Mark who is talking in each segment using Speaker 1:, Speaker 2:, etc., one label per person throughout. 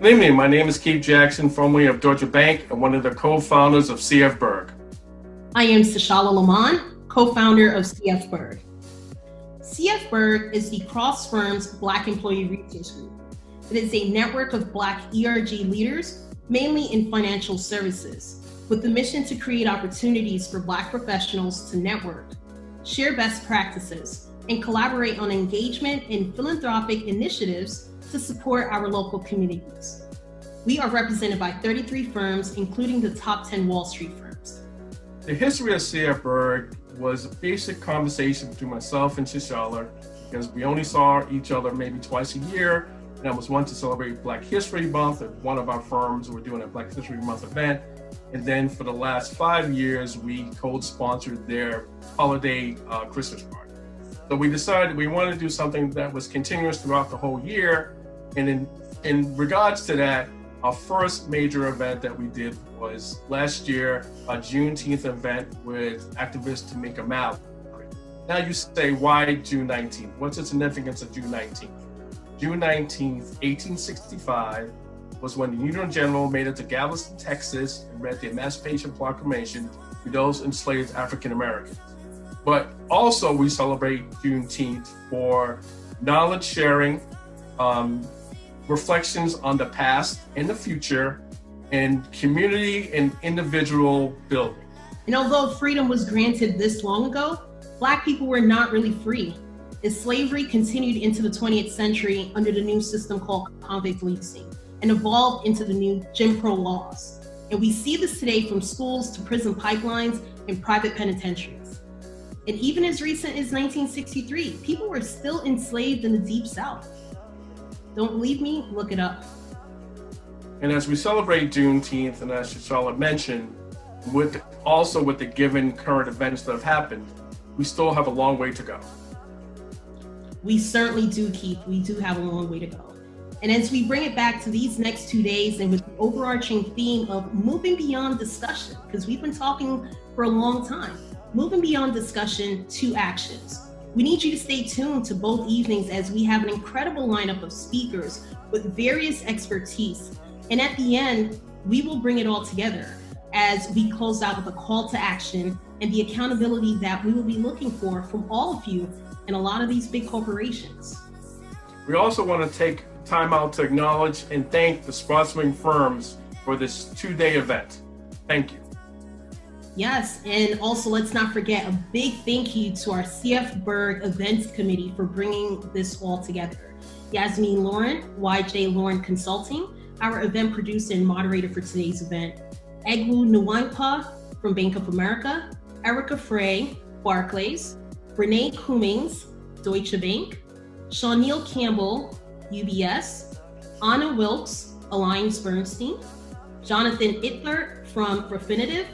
Speaker 1: Good evening. My name is Keith Jackson, formerly of Deutsche Bank and one of the co-founders of CFBERG.
Speaker 2: I am Sashala Lamont, co-founder of CFBERG. CFBERG is the Cross Firms Black Employee Resource Group. It is a network of Black ERG leaders, mainly in financial services, with the mission to create opportunities for Black professionals to network, share best practices, and collaborate on engagement in philanthropic initiatives to support our local communities. We are represented by 33 firms, including the top 10 Wall Street firms.
Speaker 1: The history of CFBERG was a basic conversation between myself and Sashala, because we only saw each other maybe twice a year, and I was one to celebrate Black History Month at one of our firms. We're doing a Black History Month event. And then for the last 5 years, we co-sponsored their holiday Christmas party. So we decided we wanted to do something that was continuous throughout the whole year. And in regards to that, our first major event that we did was last year, a Juneteenth event with activists to make a map. Now you say, why June 19th? What's the significance of June 19th? June 19th, 1865 was when the Union General made it to Galveston, Texas, and read the Emancipation Proclamation to those enslaved African Americans. But also we celebrate Juneteenth for knowledge sharing, reflections on the past and the future, and community and individual building.
Speaker 2: And although freedom was granted this long ago, Black people were not really free, as slavery continued into the 20th century under the new system called convict leasing and evolved into the new Jim Crow laws. And we see this today from schools to prison pipelines and private penitentiaries. And even as recent as 1963, people were still enslaved in the Deep South. Don't believe me? Look it up.
Speaker 1: And as we celebrate Juneteenth, and as Charlotte mentioned, with the given current events that have happened, we still have a long way to go.
Speaker 2: We certainly do, Keith. We do have a long way to go. And as we bring it back to these next 2 days, and with the overarching theme of moving beyond discussion, because we've been talking for a long time, moving beyond discussion to actions. We need you to stay tuned to both evenings as we have an incredible lineup of speakers with various expertise. And at the end, we will bring it all together as we close out with a call to action and the accountability that we will be looking for from all of you and a lot of these big corporations.
Speaker 1: We also want to take time out to acknowledge and thank the sponsoring firms for this 2-day event. Thank you.
Speaker 2: Yes, and also let's not forget a big thank you to our CFBERG Events Committee for bringing this all together. Yasmin Lauren, YJ Lauren Consulting, our event producer and moderator for today's event. Egwu Nwangpa from Bank of America, Erica Frey, Barclays, Renee Cummings, Deutsche Bank, Shawneel Campbell, UBS, Anna Wilkes, AllianceBernstein, Jonathan Ittler from Refinitiv,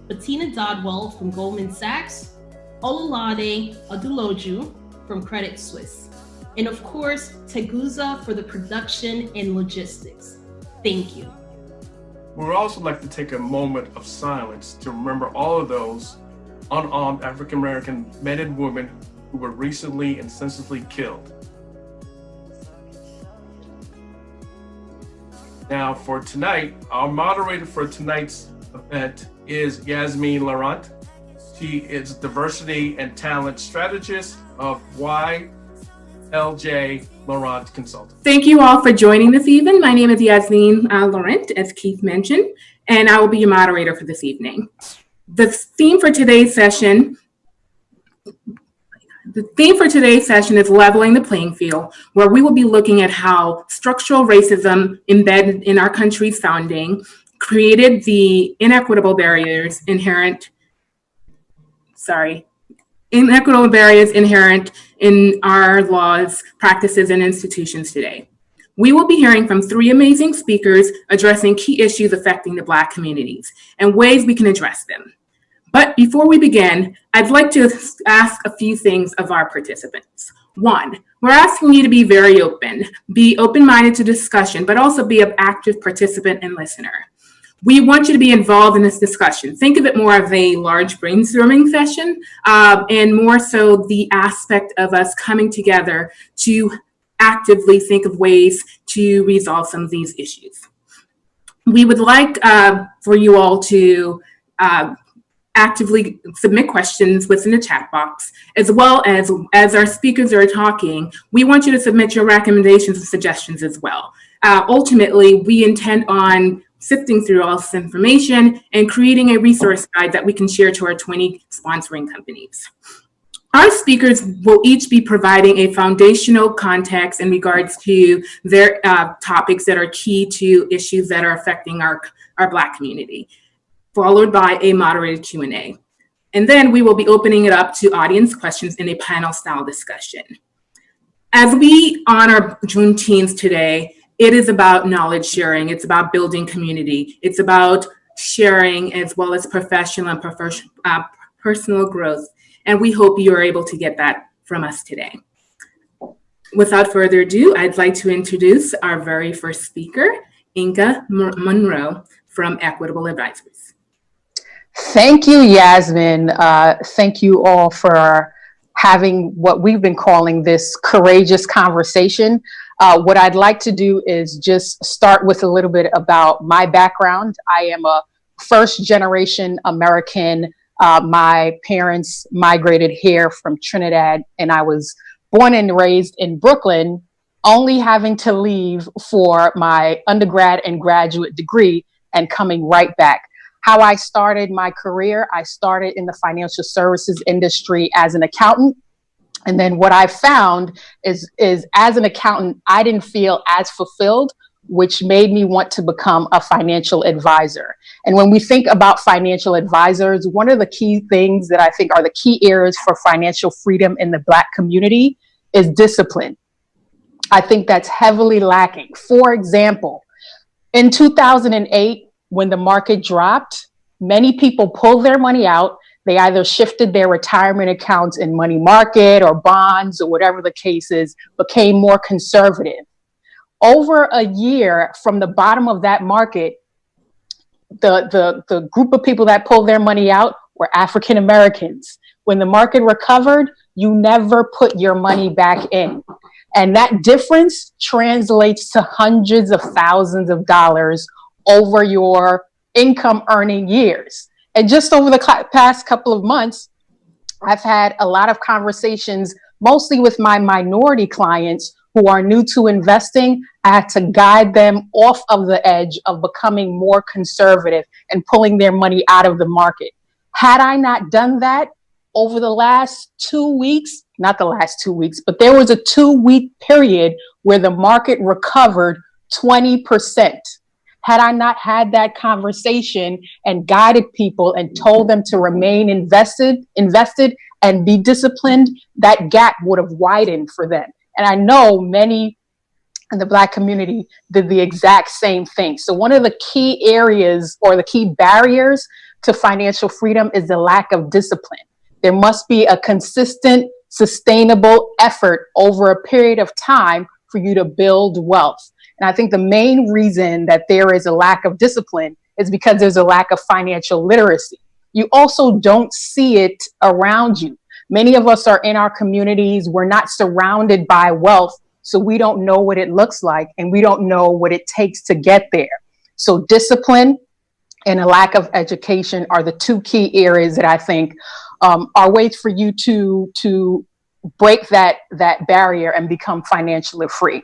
Speaker 2: Bettina Dodwell from Goldman Sachs, Ololade Aduloju from Credit Suisse, and of course, Teguza for the production and logistics. Thank you.
Speaker 1: We would also like to take a moment of silence to remember all of those unarmed African American men and women who were recently and senselessly killed. Now for tonight, our moderator for tonight's event is Yasmin Laurent. She is Diversity and Talent Strategist of YLJ Laurent Consulting.
Speaker 3: Thank you all for joining this evening. My name is Yasmin Laurent, as Keith mentioned, and I will be your moderator for this evening. The theme for today's session is leveling the playing field, where we will be looking at how structural racism embedded in our country's founding created the inequitable barriers inherent in our laws, practices, and institutions today. We will be hearing from 3 amazing speakers addressing key issues affecting the Black communities and ways we can address them. But before we begin, I'd like to ask a few things of our participants. 1, we're asking you to be very open, be open-minded to discussion, but also be an active participant and listener. We want you to be involved in this discussion. Think of it more of a large brainstorming session, and more so the aspect of us coming together to actively think of ways to resolve some of these issues. We would like for you all to actively submit questions within the chat box, as well as our speakers are talking, we want you to submit your recommendations and suggestions as well. Ultimately, we intend on sifting through all this information and creating a resource guide that we can share to our 20 sponsoring companies. Our speakers will each be providing a foundational context in regards to their topics that are key to issues that are affecting our Black community, followed by a moderated Q&A. And then we will be opening it up to audience questions in a panel style discussion. As we honor Juneteenth today, it is about knowledge sharing. It's about building community. It's about sharing as well as professional and personal growth. And we hope you are able to get that from us today. Without further ado, I'd like to introduce our very first speaker, Ainka Munroe from Equitable Advisors.
Speaker 4: Thank you, Yasmin. Thank you all for having what we've been calling this courageous conversation. What I'd like to do is just start with a little bit about my background. I am a first-generation American. My parents migrated here from Trinidad, and I was born and raised in Brooklyn, only having to leave for my undergrad and graduate degree and coming right back. How I started my career, I started in the financial services industry as an accountant. And then what I found is as an accountant, I didn't feel as fulfilled, which made me want to become a financial advisor. And when we think about financial advisors, one of the key things that I think are the key areas for financial freedom in the Black community is discipline. I think that's heavily lacking. For example, in 2008, when the market dropped, many people pulled their money out. They either shifted their retirement accounts in money market or bonds or whatever the case is, became more conservative. Over a year from the bottom of that market, the group of people that pulled their money out were African Americans. When the market recovered, you never put your money back in. And that difference translates to hundreds of thousands of dollars over your income earning years. And just over the past couple of months, I've had a lot of conversations, mostly with my minority clients who are new to investing. I had to guide them off of the edge of becoming more conservative and pulling their money out of the market. Had I not done that over the last 2 weeks, not the last 2 weeks, but there was a 2-week period where the market recovered 20%. Had I not had that conversation and guided people and told them to remain invested and be disciplined, that gap would have widened for them. And I know many in the Black community did the exact same thing. So one of the key areas or the key barriers to financial freedom is the lack of discipline. There must be a consistent, sustainable effort over a period of time for you to build wealth. And I think the main reason that there is a lack of discipline is because there's a lack of financial literacy. You also don't see it around you. Many of us are in our communities. We're not surrounded by wealth, so we don't know what it looks like, and we don't know what it takes to get there. So discipline and a lack of education are the two key areas that I think are ways for you to break that barrier and become financially free.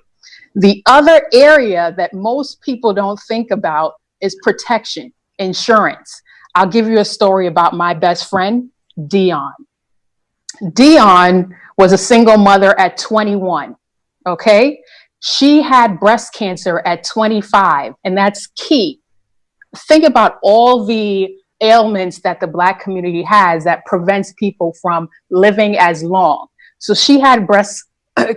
Speaker 4: The other area that most people don't think about is protection, insurance. I'll give you a story about my best friend, Dion. Dion was a single mother at 21, okay? She had breast cancer at 25, and that's key. Think about all the ailments that the Black community has that prevents people from living as long. So she had breast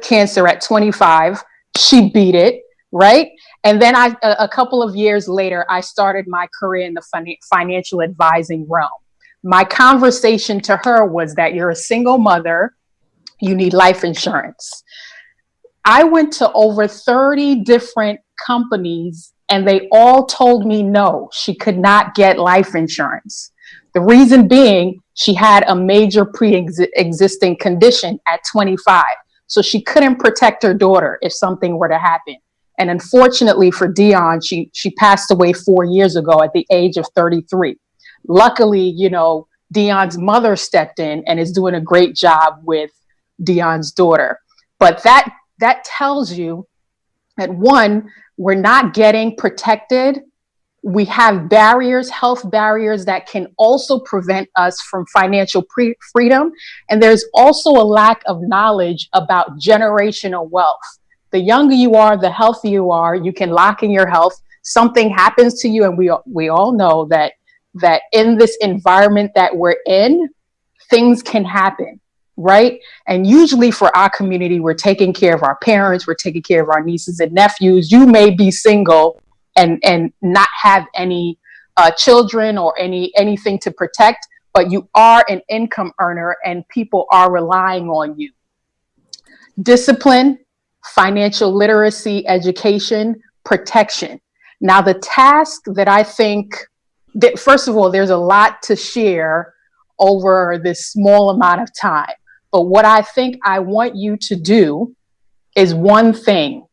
Speaker 4: cancer at 25. She beat it, right? And then a couple of years later, I started my career in the financial advising realm. My conversation to her was that you're a single mother, you need life insurance. I went to over 30 different companies and they all told me no, she could not get life insurance. The reason being, she had a major pre-existing condition at 25. So she couldn't protect her daughter if something were to happen. And unfortunately for Dion, she passed away 4 years ago at the age of 33. Luckily, Dion's mother stepped in and is doing a great job with Dion's daughter. But that tells you that, one, we're not getting protected. We have barriers, health barriers that can also prevent us from financial freedom. And there's also a lack of knowledge about generational wealth. The younger you are, the healthier you are, you can lock in your health. Something happens to you, and we all know that in this environment that we're in, things can happen, right? And usually for our community, we're taking care of our parents, we're taking care of our nieces and nephews. You may be single and not have any children or anything to protect, but you are an income earner and people are relying on you. Discipline, financial literacy, education, protection. Now, the task that I think that, first of all, there's a lot to share over this small amount of time. But what I think I want you to do is one thing.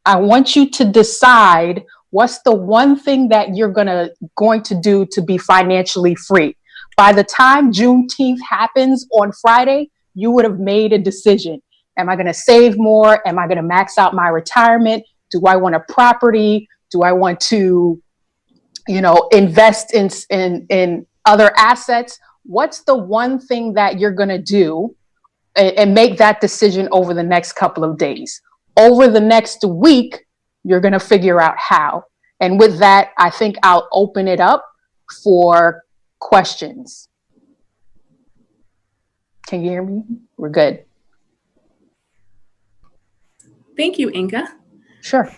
Speaker 4: I want you to decide what's the one thing that you're going to do to be financially free. By the time Juneteenth happens on Friday, you would have made a decision. Am I going to save more? Am I going to max out my retirement? Do I want a property? Do I want to, invest in other assets? What's the one thing that you're going to do and make that decision over the next couple of days? Over the next week, you're going to figure out how. And with that, I think I'll open it up for questions. Can you hear me? We're good.
Speaker 3: Thank you, Ainka.
Speaker 4: Sure.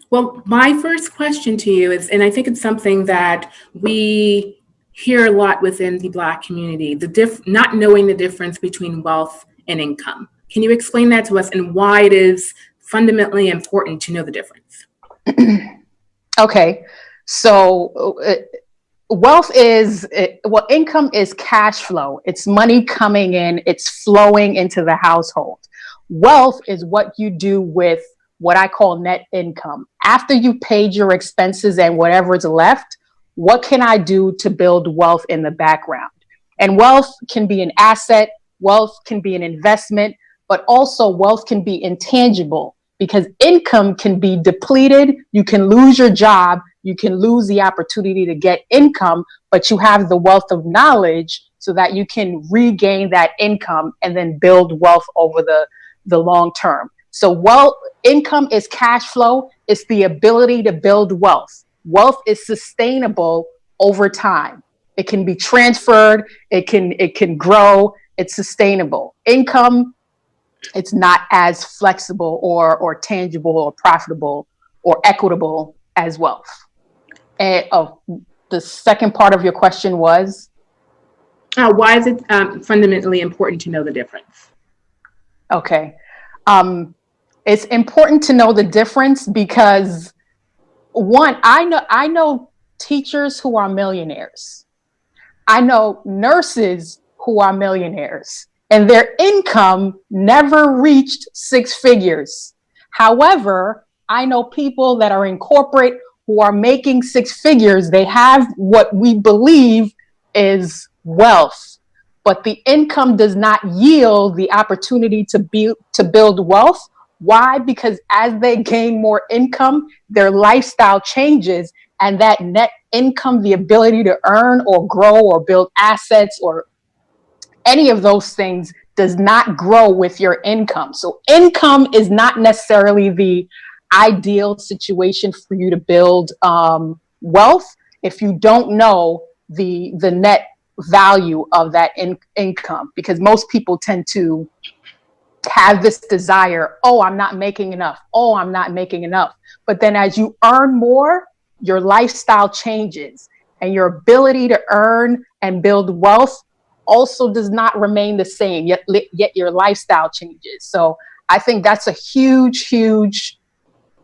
Speaker 3: Well, my first question to you is, and I think it's something that we hear a lot within the Black community, not knowing the difference between wealth and income. Can you explain that to us and why it is fundamentally important to know the difference?
Speaker 4: Okay. So income is cash flow. It's money coming in, it's flowing into the household. Wealth is what you do with what I call net income. After you paid your expenses and whatever's left, what can I do to build wealth in the background? And wealth can be an asset, wealth can be an investment, but also wealth can be intangible because income can be depleted. You can lose your job, you can lose the opportunity to get income, but you have the wealth of knowledge so that you can regain that income and then build wealth over the long term. So income is cash flow. It's the ability to build wealth. Wealth is sustainable over time. It can be transferred. It can grow. It's sustainable. Income, it's not as flexible or tangible or profitable or equitable as wealth. And the second part of your question was?
Speaker 3: Why is it fundamentally important to know the difference?
Speaker 4: Okay. It's important to know the difference because, one, I know teachers who are millionaires. I know nurses who are millionaires, and their income never reached 6 figures. However, I know people that are in corporate who are making 6 figures. They have what we believe is wealth, but the income does not yield the opportunity to build wealth. Why? Because as they gain more income, their lifestyle changes, and that net income, the ability to earn or grow or build assets or any of those things, does not grow with your income. So income is not necessarily the ideal situation for you to build wealth if you don't know the net value of that income, because most people tend to have this desire, I'm not making enough. I'm not making enough. But then as you earn more, your lifestyle changes and your ability to earn and build wealth also does not remain the same, yet your lifestyle changes. So I think that's a huge, huge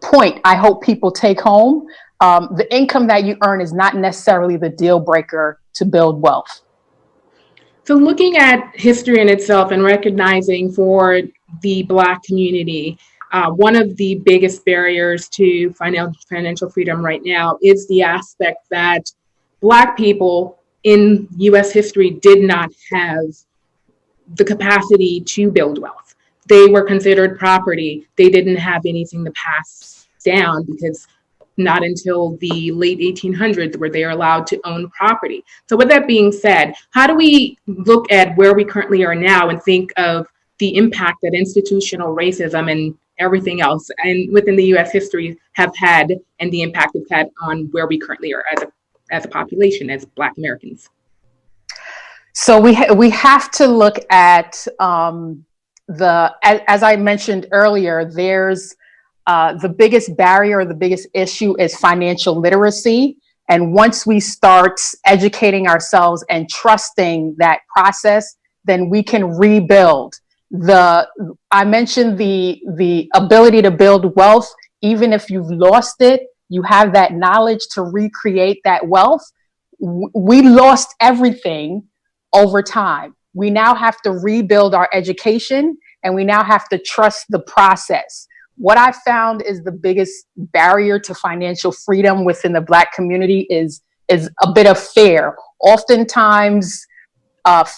Speaker 4: point I hope people take home. The income that you earn is not necessarily the deal breaker to build wealth.
Speaker 3: So looking at history in itself and recognizing for the Black community, one of the biggest barriers to financial freedom right now is the aspect that Black people in US history did not have the capacity to build wealth. They were considered property. They didn't have anything to pass down because not until the late 1800s were they allowed to own property. So with that being said, how do we look at where we currently are now and think of the impact that institutional racism and everything else and within the US history have had and the impact it's had on where we currently are as a population, as Black Americans?
Speaker 4: So we have to look at as I mentioned earlier, there's the biggest barrier, the biggest issue is financial literacy. And once we start educating ourselves and trusting that process, then we can rebuild. I mentioned the ability to build wealth. Even if you've lost it, you have that knowledge to recreate that wealth. We lost everything over time. We now have to rebuild our education, and we now have to trust the process. What I found is the biggest barrier to financial freedom within the Black community is a bit of fear. Oftentimes,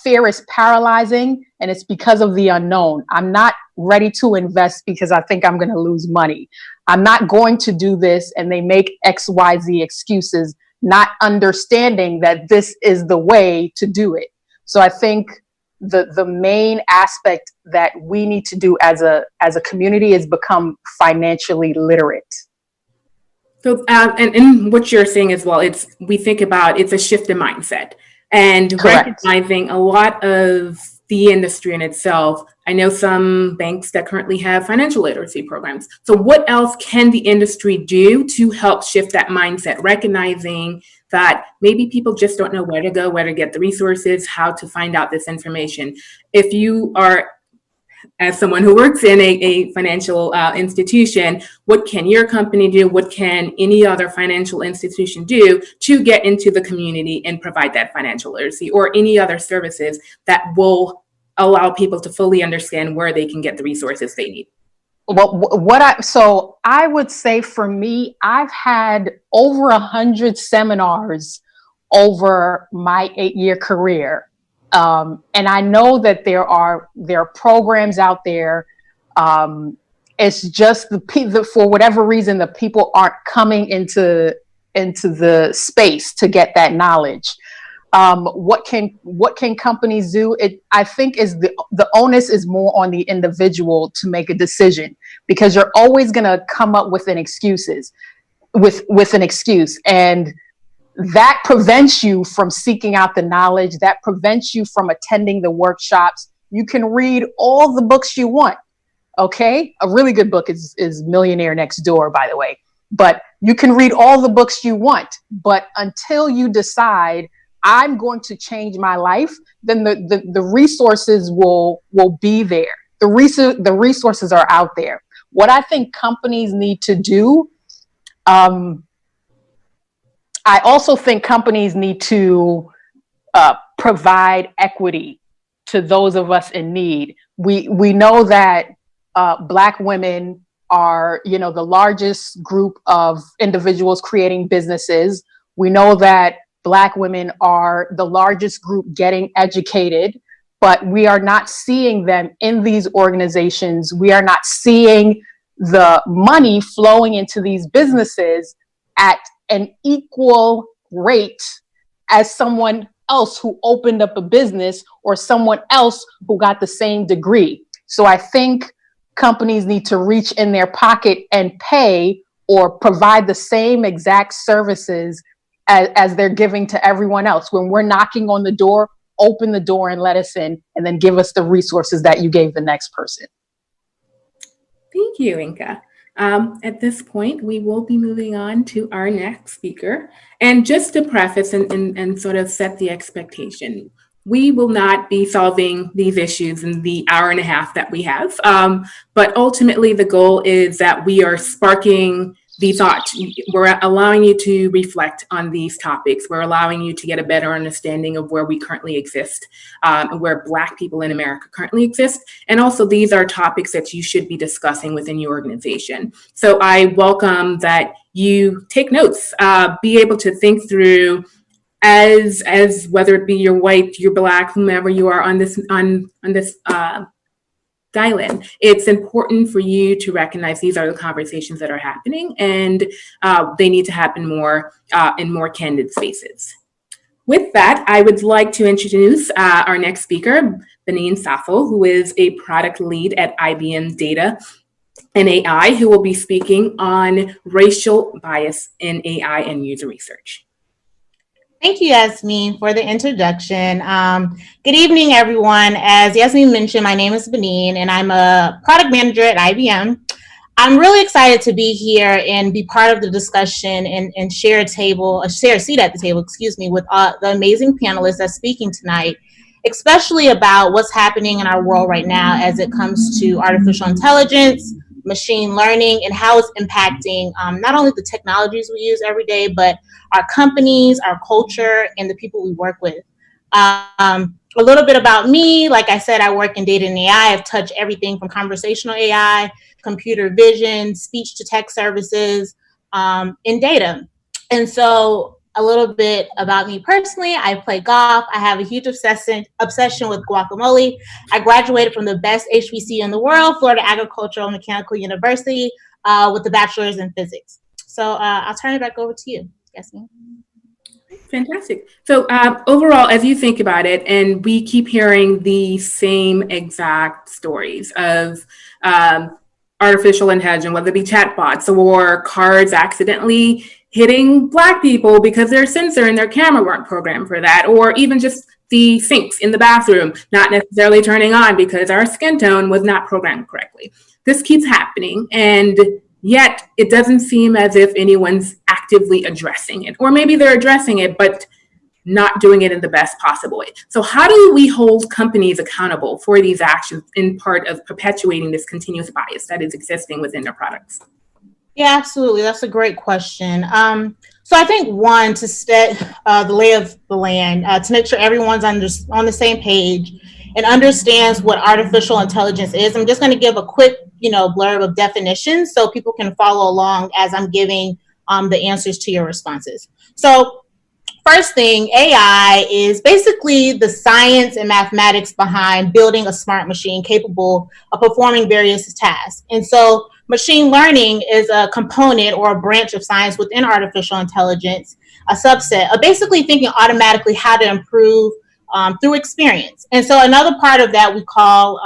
Speaker 4: fear is paralyzing, and it's because of the unknown. I'm not ready to invest because I think I'm going to lose money. I'm not going to do this, and they make XYZ excuses, not understanding that this is the way to do it. So I think the main aspect that we need to do as a community is become financially literate.
Speaker 3: So, and what you're saying as well, we think about it's a shift in mindset and
Speaker 4: Correct.
Speaker 3: recognizing a lot of the industry in itself. I know some banks that currently have financial literacy programs. So what else can the industry do to help shift that mindset, recognizing that maybe people just don't know where to go, where to get the resources, how to find out this information? If you are, as someone who works in a financial institution, what can your company do? What can any other financial institution do to get into the community and provide that financial literacy or any other services that will allow people to fully understand where they can get the resources they need?
Speaker 4: Well, so I would say for me, I've had over 100 seminars over my 8-year career. And I know that there are programs out there. It's just for whatever reason, the people aren't coming into the space to get that knowledge. What can companies do? I think is the onus is more on the individual to make a decision, because you're always going to come up with an excuse, and that prevents you from seeking out the knowledge. That prevents you from attending the workshops. You can read all the books you want. Okay, a really good book is Millionaire Next Door, by the way. But you can read all the books you want, but until you decide I'm going to change my life, then the resources will be there. The resources are out there. What I think companies need to do, I also think companies need to provide equity to those of us in need. We know that Black women are, the largest group of individuals creating businesses. We know that Black women are the largest group getting educated, but we are not seeing them in these organizations. We are not seeing the money flowing into these businesses at an equal rate as someone else who opened up a business or someone else who got the same degree. So I think companies need to reach in their pocket and pay or provide the same exact services as they're giving to everyone else. When we're knocking on the door, open the door and let us in, and then give us the resources that you gave the next person.
Speaker 3: Thank you, Ainka. At this point, we will be moving on to our next speaker. And just to preface and sort of set the expectation, we will not be solving these issues in the hour and a half that we have. But ultimately, the goal is that we are sparking the thought. We're allowing you to reflect on these topics. We're allowing you to get a better understanding of where we currently exist, and where Black people in America currently exist. And also, these are topics that you should be discussing within your organization. So I welcome that you take notes, be able to think through as whether it be you're white, you're Black, whomever you are on this dial-in. It's important for you to recognize these are the conversations that are happening, and they need to happen more in more candid spaces. With that, I would like to introduce our next speaker, Benin Saffo, who is a product lead at IBM Data and AI, who will be speaking on racial bias in AI and user research.
Speaker 5: Thank you, Yasmin, for the introduction. Good evening, everyone. As Yasmin mentioned, my name is Benin, and I'm a product manager at IBM. I'm really excited to be here and be part of the discussion and share a seat at the table, with the amazing panelists that's speaking tonight, especially about what's happening in our world right now as it comes to artificial intelligence, machine learning, and how it's impacting not only the technologies we use every day, but our companies, our culture, and the people we work with. A little bit about me. Like I said, I work in data and AI. I've touched everything from conversational AI, computer vision, speech to text services, in data. And so a little bit about me personally. I play golf. I have a huge obsession with guacamole. I graduated from the best HBCU in the world, Florida Agricultural and Mechanical University, with a bachelor's in physics. So I'll turn it back over to you, Yasmin.
Speaker 3: Fantastic. So overall, as you think about it, and we keep hearing the same exact stories of artificial intelligence, whether it be chatbots or cars accidentally hitting Black people because their sensor and their camera weren't programmed for that, or even just the sinks in the bathroom not necessarily turning on because our skin tone was not programmed correctly. This keeps happening, and yet it doesn't seem as if anyone's actively addressing it, or maybe they're addressing it, but not doing it in the best possible way. So how do we hold companies accountable for these actions in part of perpetuating this continuous bias that is existing within their products?
Speaker 5: Yeah, absolutely. That's a great question. So I think one, to set the lay of the land, to make sure everyone's on the same page and understands what artificial intelligence is. I'm just going to give a quick, blurb of definitions so people can follow along as I'm giving the answers to your responses. So first thing, AI is basically the science and mathematics behind building a smart machine capable of performing various tasks. And so machine learning is a component or a branch of science within artificial intelligence, a subset of basically thinking automatically how to improve through experience. And so another part of that we call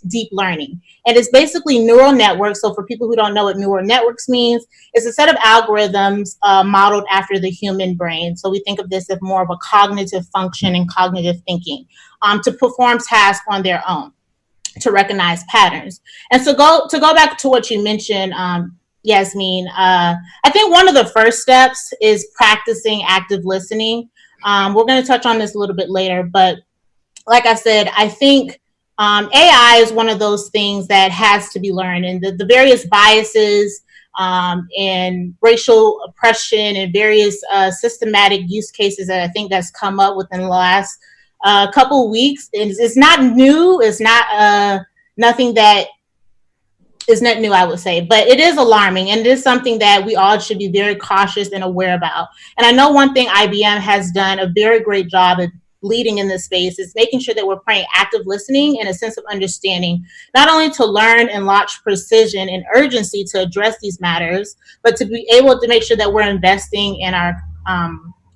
Speaker 5: deep learning. And it's basically neural networks. So for people who don't know what neural networks means, it's a set of algorithms modeled after the human brain. So we think of this as more of a cognitive function and cognitive thinking to perform tasks on their own, to recognize patterns. And so to go back to what you mentioned, Yasmin, I think one of the first steps is practicing active listening. We're going to touch on this a little bit later, but like I said, I think AI is one of those things that has to be learned, and the various biases and racial oppression and various systematic use cases that I think that's come up within the last couple of weeks. It's not new. It's not nothing that is not new, I would say, but it is alarming, and it is something that we all should be very cautious and aware about. And I know one thing IBM has done a very great job at leading in this space is making sure that we're praying active listening and a sense of understanding, not only to learn and launch precision and urgency to address these matters, but to be able to make sure that we're investing in our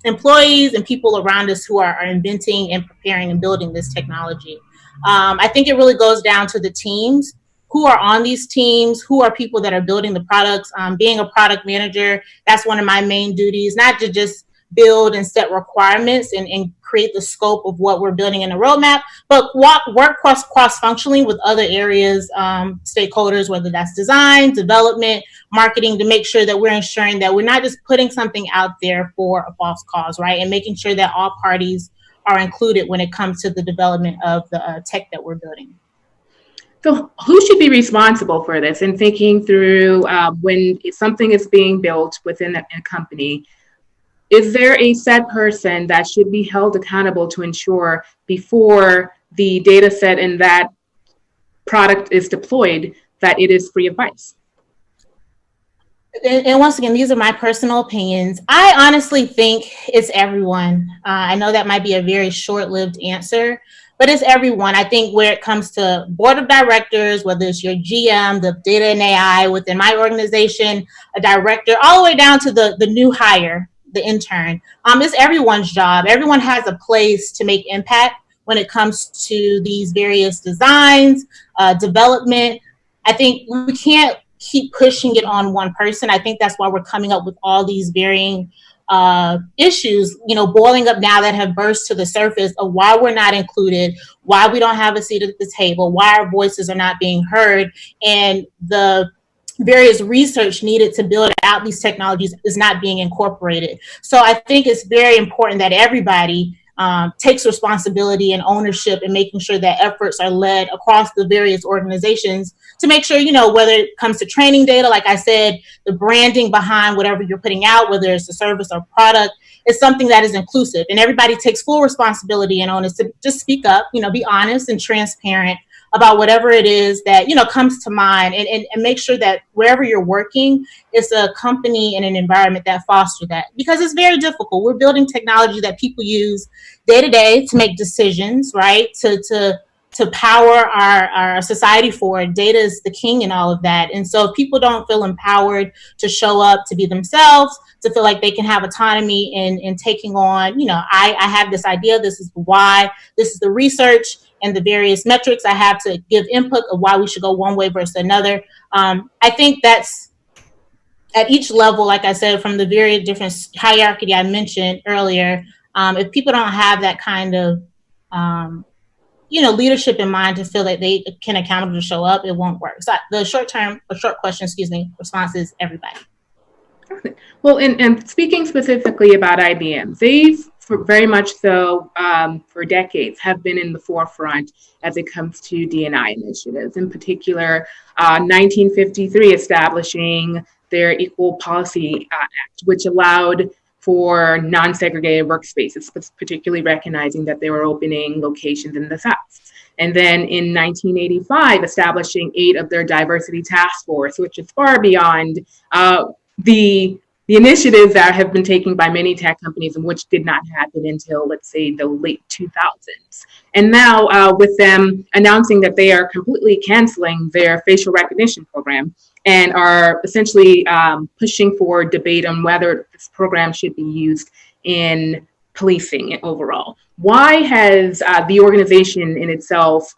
Speaker 5: employees and people around us who are inventing and preparing and building this technology. I think it really goes down to the teams. Who are on these teams? Who are people that are building the products? Being a product manager, that's one of my main duties, not to just build and set requirements and create the scope of what we're building in a roadmap, but work cross-functionally with other areas, stakeholders, whether that's design, development, marketing, to make sure that we're ensuring that we're not just putting something out there for a false cause, right? And making sure that all parties are included when it comes to the development of the tech that we're building.
Speaker 3: So who should be responsible for this? And thinking through when something is being built within a company, is there a set person that should be held accountable to ensure before the data set in that product is deployed that it is free of bias?
Speaker 5: And once again, these are my personal opinions. I honestly think it's everyone. I know that might be a very short-lived answer, but it's everyone. I think where it comes to board of directors, whether it's your GM, the data and AI within my organization, a director, all the way down to the new hire, the intern, it's everyone's job. Everyone has a place to make impact when it comes to these various designs, development. I think we can't keep pushing it on one person. I think that's why we're coming up with all these varying issues, boiling up now that have burst to the surface of why we're not included, why we don't have a seat at the table, why our voices are not being heard, and the various research needed to build out these technologies is not being incorporated. So I think it's very important that everybody takes responsibility and ownership in making sure that efforts are led across the various organizations to make sure, whether it comes to training data, like I said, the branding behind whatever you're putting out, whether it's a service or product, is something that is inclusive. And everybody takes full responsibility and onus to just speak up, be honest and transparent about whatever it is that, comes to mind, and make sure that wherever you're working, it's a company and an environment that foster that, because it's very difficult. We're building technology that people use day to day to make decisions, right? To power our society forward. Data is the king in all of that. And so if people don't feel empowered to show up, to be themselves, to feel like they can have autonomy in taking on, I have this idea, this is why, this is the research and the various metrics I have to give input of why we should go one way versus another. I think that's at each level, like I said, from the very different hierarchy I mentioned earlier. If people don't have that kind of, leadership in mind to feel that they can accountable to show up, it won't work. So the short question, response is everybody.
Speaker 3: Well, and speaking specifically about IBM, they've very much so for decades have been in the forefront as it comes to D&I initiatives. In particular, 1953 establishing their Equal Policy Act, which allowed for non-segregated workspaces, particularly recognizing that they were opening locations in the South. And then in 1985, establishing 8 of their diversity task force, which is far beyond the initiatives that have been taken by many tech companies and which did not happen until, let's say, the late 2000s. And now with them announcing that they are completely canceling their facial recognition program and are essentially pushing for debate on whether this program should be used in policing overall. Why has the organization in itself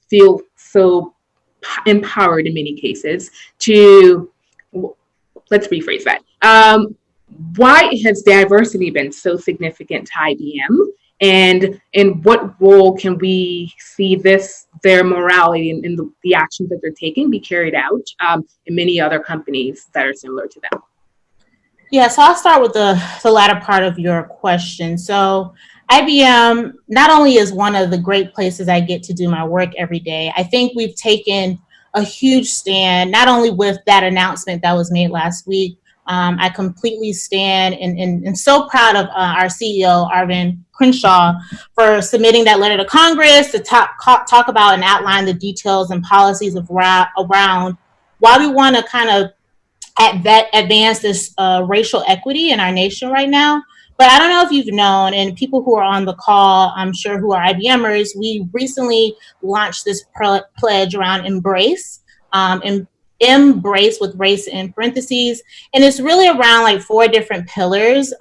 Speaker 3: feel so empowered in many cases to, let's rephrase that. Why has diversity been so significant to IBM? And in what role can we see their morality and the actions that they're taking be carried out in many other companies that are similar to them?
Speaker 5: Yeah, so I'll start with the latter part of your question. So IBM not only is one of the great places I get to do my work every day, I think we've taken a huge stand, not only with that announcement that was made last week. I completely stand and so proud of our CEO, Arvind Crenshaw, for submitting that letter to Congress to talk about and outline the details and policies around why we want to kind of advance this racial equity in our nation right now. But I don't know if you've known, and people who are on the call, I'm sure who are IBMers, we recently launched this pledge around embrace, embrace with race in parentheses. And it's really around like 4 different pillars.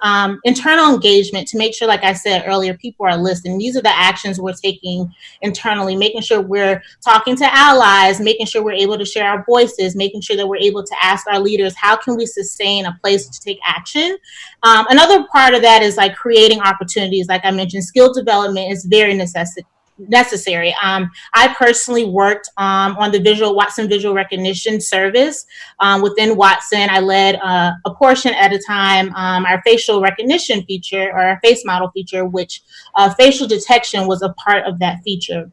Speaker 5: Internal engagement, to make sure, like I said earlier, people are listening. These are the actions we're taking internally, making sure we're talking to allies, making sure we're able to share our voices, making sure that we're able to ask our leaders, how can we sustain a place to take action? Another part of that is like creating opportunities. Like I mentioned, skill development is very necessary. I personally worked on the Watson visual recognition service within Watson. I led a portion at a time, our facial recognition feature, or our face model feature, which facial detection was a part of that feature.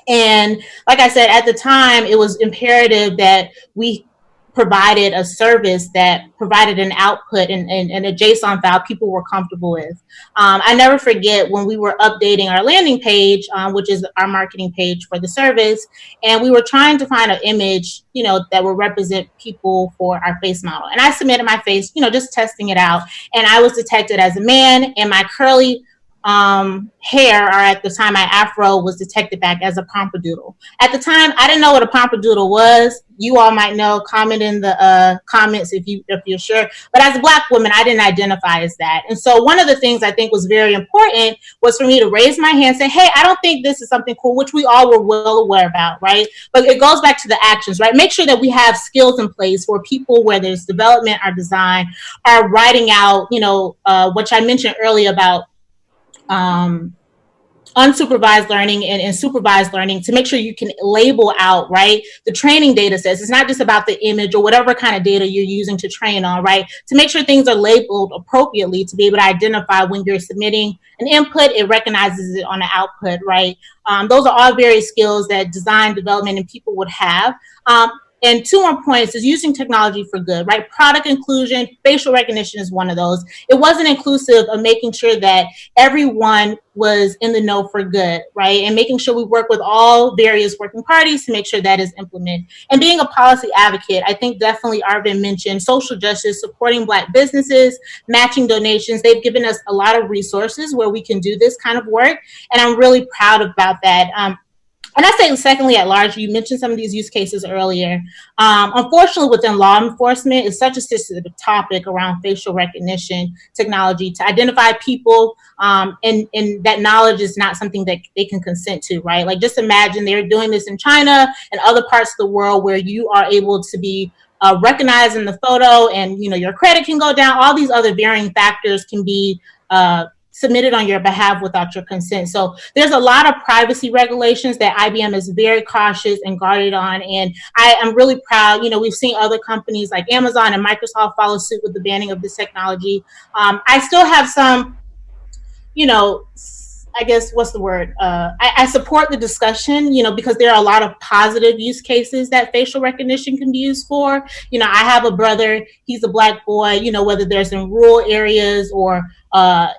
Speaker 5: And like I said, at the time, it was imperative that we provided a service that provided an output and a JSON file people were comfortable with. I never forget when we were updating our landing page, which is our marketing page for the service, and we were trying to find an image, that would represent people for our face model. And I submitted my face, just testing it out, and I was detected as a man, and my curly hair, or at the time my afro, was detected back as a pompadoodle. At the time, I didn't know what a pompadoodle was. You all might know. Comment in the comments if you're sure. But as a Black woman, I didn't identify as that. And so one of the things I think was very important was for me to raise my hand and say, hey, I don't think this is something cool, which we all were well aware about, right? But it goes back to the actions, right? Make sure that we have skills in place for people, whether it's development or design, are writing out, which I mentioned earlier about unsupervised learning and supervised learning, to make sure you can label out, right, the training data sets. It's not just about the image or whatever kind of data you're using to train on, right? To make sure things are labeled appropriately, to be able to identify when you're submitting an input, it recognizes it on the output, right? Those are all various skills that design, development, and people would have. And 2 more points is using technology for good, right? Product inclusion, facial recognition is one of those. It wasn't inclusive of making sure that everyone was in the know for good, right? And making sure we work with all various working parties to make sure that is implemented. And being a policy advocate, I think definitely Arvin mentioned social justice, supporting Black businesses, matching donations. They've given us a lot of resources where we can do this kind of work. And I'm really proud about that. And I say, secondly, at large, you mentioned some of these use cases earlier. Unfortunately, within law enforcement, it's such a sensitive topic around facial recognition technology to identify people, and that knowledge is not something that they can consent to, right? Like, just imagine they're doing this in China and other parts of the world where you are able to be recognized in the photo, and your credit can go down. All these other varying factors can be submitted on your behalf without your consent. So there's a lot of privacy regulations that IBM is very cautious and guarded on. And I am really proud. We've seen other companies like Amazon and Microsoft follow suit with the banning of this technology. I still have some, I guess, what's the word? I support the discussion, because there are a lot of positive use cases that facial recognition can be used for. I have a brother, he's a Black boy, whether there's in rural areas or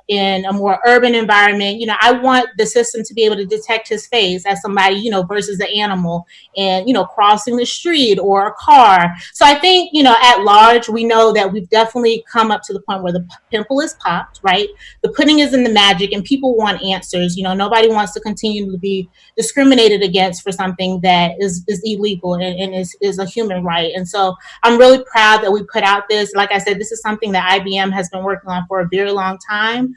Speaker 5: in a more urban environment, I want the system to be able to detect his face as somebody, versus the animal, and, crossing the street or a car. So I think, at large, we know that we've definitely come up to the point where the pimple is popped, right? The pudding is in the magic, and people want answers. Nobody wants to continue to be discriminated against for something that is illegal and is a human right. And so I'm really proud that we put out this. Like I said, this is something that IBM has been working on for a very long time.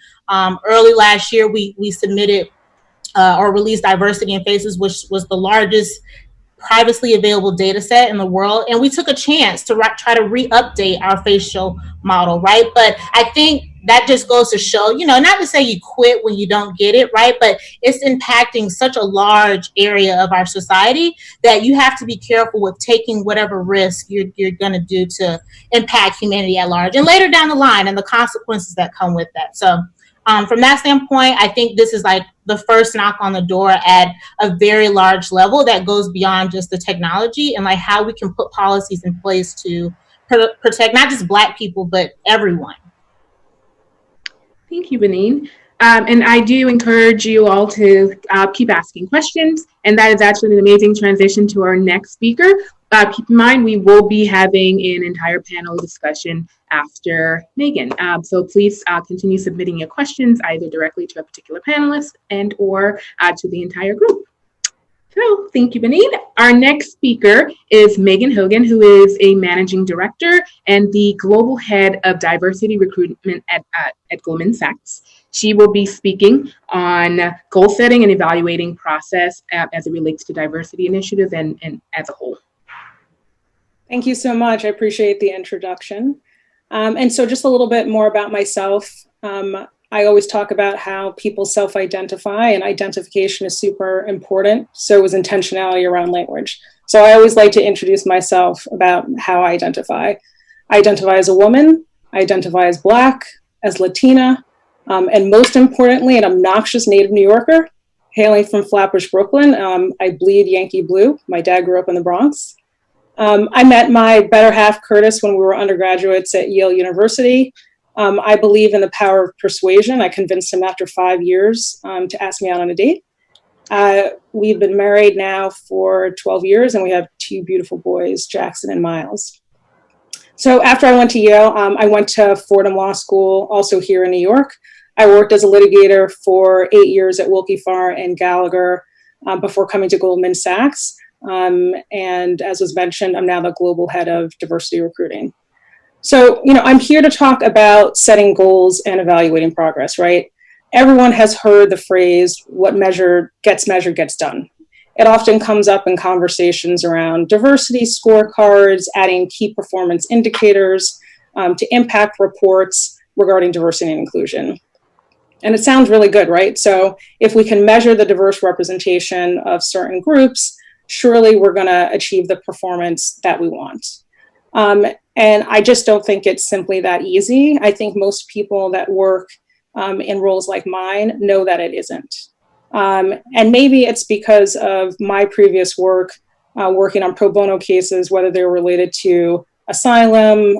Speaker 5: Early last year, we submitted or released Diversity in Faces, which was the largest privately available data set in the world. And we took a chance to try to re-update our facial model, right? But I think that just goes to show, not to say you quit when you don't get it, right? But it's impacting such a large area of our society that you have to be careful with taking whatever risk you're going to do to impact humanity at large, and later down the line, and the consequences that come with that. So from that standpoint, I think this is like the first knock on the door at a very large level that goes beyond just the technology, and like how we can put policies in place to protect not just Black people, but everyone.
Speaker 3: Thank you, Benin. And I do encourage you all to keep asking questions. And that is actually an amazing transition to our next speaker. Keep in mind, we will be having an entire panel discussion after Megan. So please continue submitting your questions either directly to a particular panelist and or to the entire group. So thank you, Benin. Our next speaker is Megan Hogan, who is a managing director and the global head of diversity recruitment at Goldman Sachs. She will be speaking on goal setting and evaluating process as it relates to diversity initiatives and as a whole.
Speaker 6: Thank you so much. I appreciate the introduction. And so just a little bit more about myself. I always talk about how people self-identify, and identification is super important. So is intentionality around language. So I always like to introduce myself about how I identify. I identify as a woman, I identify as Black, as Latina, and most importantly, an obnoxious native New Yorker hailing from Flatbush, Brooklyn. I bleed Yankee blue. My dad grew up in the Bronx. I met my better half, Curtis, when we were undergraduates at Yale University. I believe in the power of persuasion. I convinced him after 5 years to ask me out on a date. We've been married now for 12 years, and we have 2 beautiful boys, Jackson and Miles. So after I went to Yale, I went to Fordham Law School, also here in New York. I worked as a litigator for 8 years at Wilkie Farr and Gallagher before coming to Goldman Sachs. And as was mentioned, I'm now the global head of diversity recruiting. So, I'm here to talk about setting goals and evaluating progress, right? Everyone has heard the phrase, what gets measured gets done. It often comes up in conversations around diversity scorecards, adding key performance indicators to impact reports regarding diversity and inclusion. And it sounds really good, right? So if we can measure the diverse representation of certain groups, surely we're going to achieve the performance that we want. And I just don't think it's simply that easy. I think most people that work in roles like mine know that it isn't. And maybe it's because of my previous work, working on pro bono cases, whether they're related to asylum,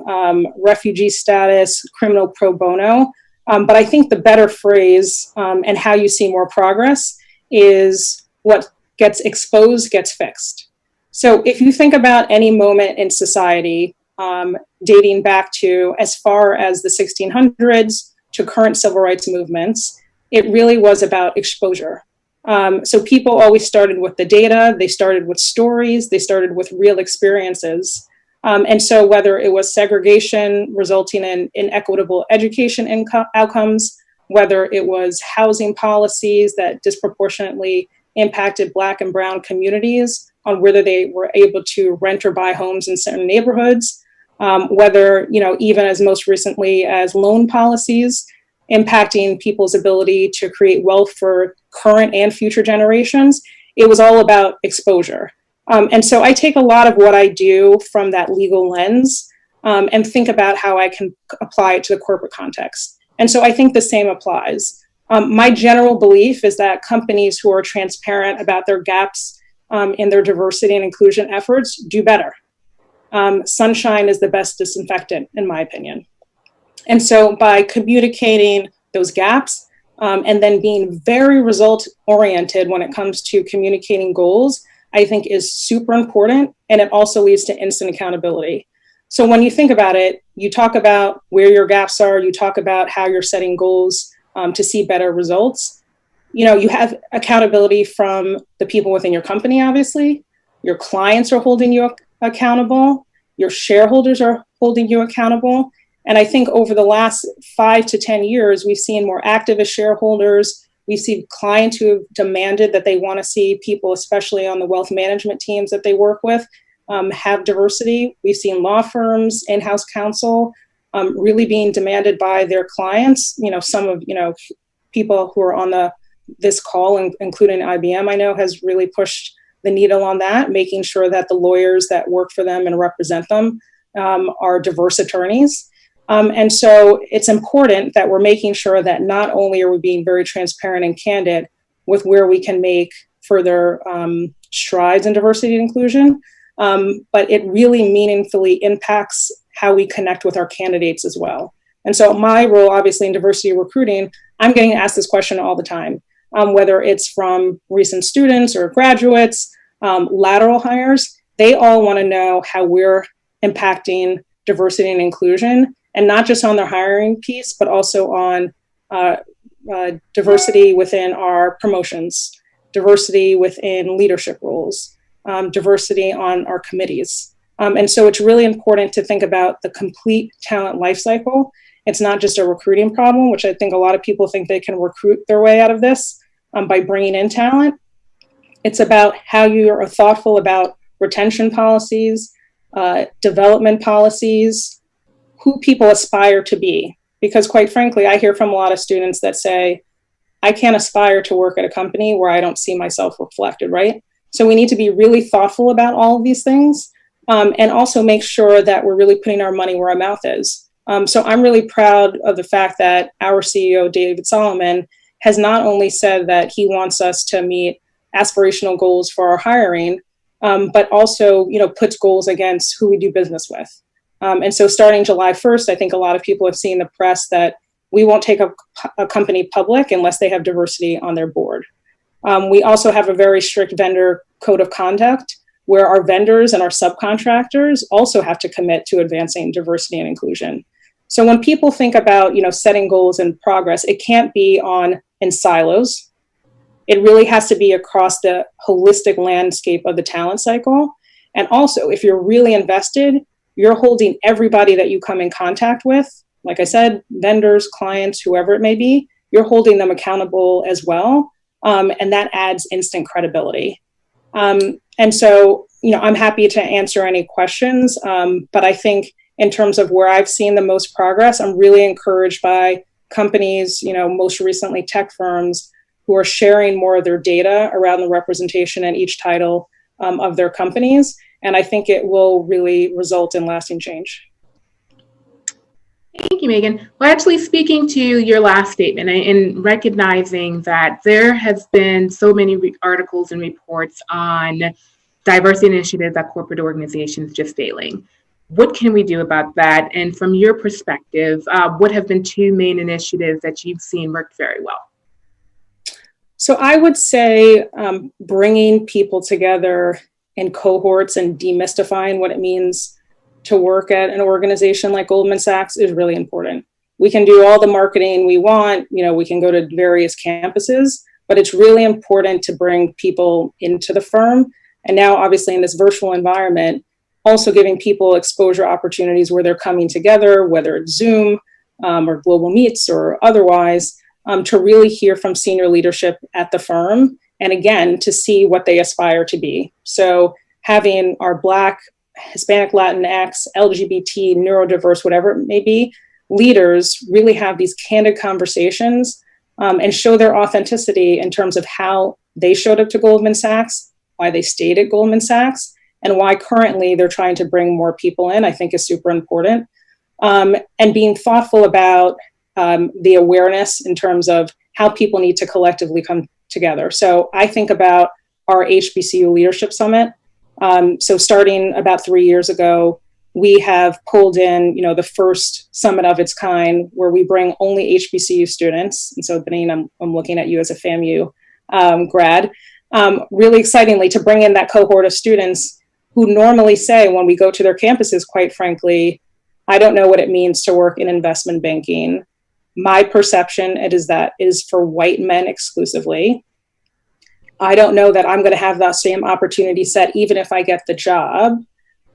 Speaker 6: refugee status, criminal pro bono. But I think the better phrase and how you see more progress is what gets exposed gets fixed. So if you think about any moment in society, dating back to as far as the 1600s to current civil rights movements, it really was about exposure. So people always started with the data, they started with stories, they started with real experiences. And so whether it was segregation resulting in inequitable education outcomes, whether it was housing policies that disproportionately impacted Black and Brown communities on whether they were able to rent or buy homes in certain neighborhoods, whether, even as most recently as loan policies impacting people's ability to create wealth for current and future generations, it was all about exposure. And so I take a lot of what I do from that legal lens and think about how I can apply it to the corporate context. And so I think the same applies. My general belief is that companies who are transparent about their gaps in their diversity and inclusion efforts do better. Sunshine is the best disinfectant, in my opinion. And so by communicating those gaps and then being very result oriented when it comes to communicating goals, I think is super important. And it also leads to instant accountability. So when you think about it, you talk about where your gaps are, you talk about how you're setting goals to see better results. You have accountability from the people within your company, obviously. Your clients are holding you accountable. Your shareholders are holding you accountable. And I think over the last 5 to 10 years, we've seen more activist shareholders. We've seen clients who have demanded that they want to see people, especially on the wealth management teams that they work with, have diversity. We've seen law firms, in-house counsel, really being demanded by their clients. Some of, people who are on this call, including IBM, I know, has really pushed the needle on that, making sure that the lawyers that work for them and represent them are diverse attorneys. And so it's important that we're making sure that not only are we being very transparent and candid with where we can make further strides in diversity and inclusion, but it really meaningfully impacts how we connect with our candidates as well. And so my role, obviously, in diversity recruiting, I'm getting asked this question all the time, whether it's from recent students or graduates, lateral hires. They all want to know how we're impacting diversity and inclusion, and not just on their hiring piece, but also on diversity within our promotions, diversity within leadership roles, diversity on our committees. And so it's really important to think about the complete talent lifecycle. It's not just a recruiting problem, which I think a lot of people think they can recruit their way out of this by bringing in talent. It's about how you are thoughtful about retention policies, development policies, who people aspire to be. Because quite frankly, I hear from a lot of students that say, I can't aspire to work at a company where I don't see myself reflected, right? So we need to be really thoughtful about all of these things and also make sure that we're really putting our money where our mouth is. So I'm really proud of the fact that our CEO, David Solomon, has not only said that he wants us to meet aspirational goals for our hiring, but also, puts goals against who we do business with. And so starting July 1st, I think a lot of people have seen the press that we won't take a company public unless they have diversity on their board. We also have a very strict vendor code of conduct where our vendors and our subcontractors also have to commit to advancing diversity and inclusion. So when people think about, setting goals and progress, it can't be in silos. It really has to be across the holistic landscape of the talent cycle. And also, if you're really invested, you're holding everybody that you come in contact with, like I said, vendors, clients, whoever it may be, you're holding them accountable as well. And that adds instant credibility. And so, I'm happy to answer any questions, but I think in terms of where I've seen the most progress, I'm really encouraged by companies, most recently tech firms, who are sharing more of their data around the representation in each title of their companies. And I think it will really result in lasting change.
Speaker 3: Thank you, Megan. Well, actually, speaking to your last statement and recognizing that there has been so many articles and reports on diversity initiatives at corporate organizations just failing. What can we do about that? And from your perspective, what have been two main initiatives that you've seen work very well?
Speaker 6: So I would say bringing people together in cohorts and demystifying what it means to work at an organization like Goldman Sachs is really important. We can do all the marketing we want, we can go to various campuses, but it's really important to bring people into the firm. And now, obviously, in this virtual environment, also giving people exposure opportunities where they're coming together, whether it's Zoom or global meets or otherwise, to really hear from senior leadership at the firm. And again, to see what they aspire to be. So having our Black, Hispanic, Latinx, LGBT, neurodiverse, whatever it may be, leaders really have these candid conversations and show their authenticity in terms of how they showed up to Goldman Sachs, why they stayed at Goldman Sachs, and why currently they're trying to bring more people in, I think is super important. And being thoughtful about the awareness in terms of how people need to collectively come together. So I think about our HBCU Leadership Summit. So starting about 3 years ago, we have pulled in, the first summit of its kind where we bring only HBCU students. And so Benin, I'm looking at you as a FAMU grad. Really excitingly to bring in that cohort of students who normally say when we go to their campuses, quite frankly, I don't know what it means to work in investment banking. My perception is that it is for white men exclusively. I don't know that I'm going to have that same opportunity set, even if I get the job,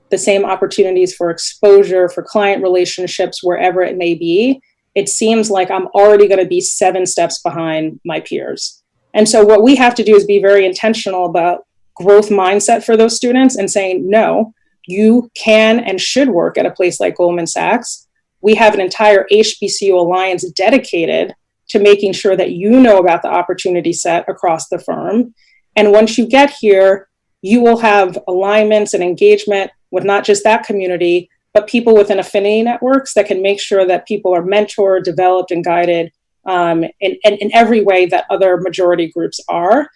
Speaker 6: the same opportunities for exposure, for client relationships, wherever it may be. It seems like I'm already going to be 7 steps behind my peers. And so what we have to do is be very intentional about growth mindset for those students and saying, no, you can and should work at a place like Goldman Sachs. We have an entire HBCU alliance dedicated to making sure that you know about the opportunity set across the firm. And once you get here, you will have alignments and engagement with not just that community, but people within affinity networks that can make sure that people are mentored, developed, and guided in every way that other majority groups are.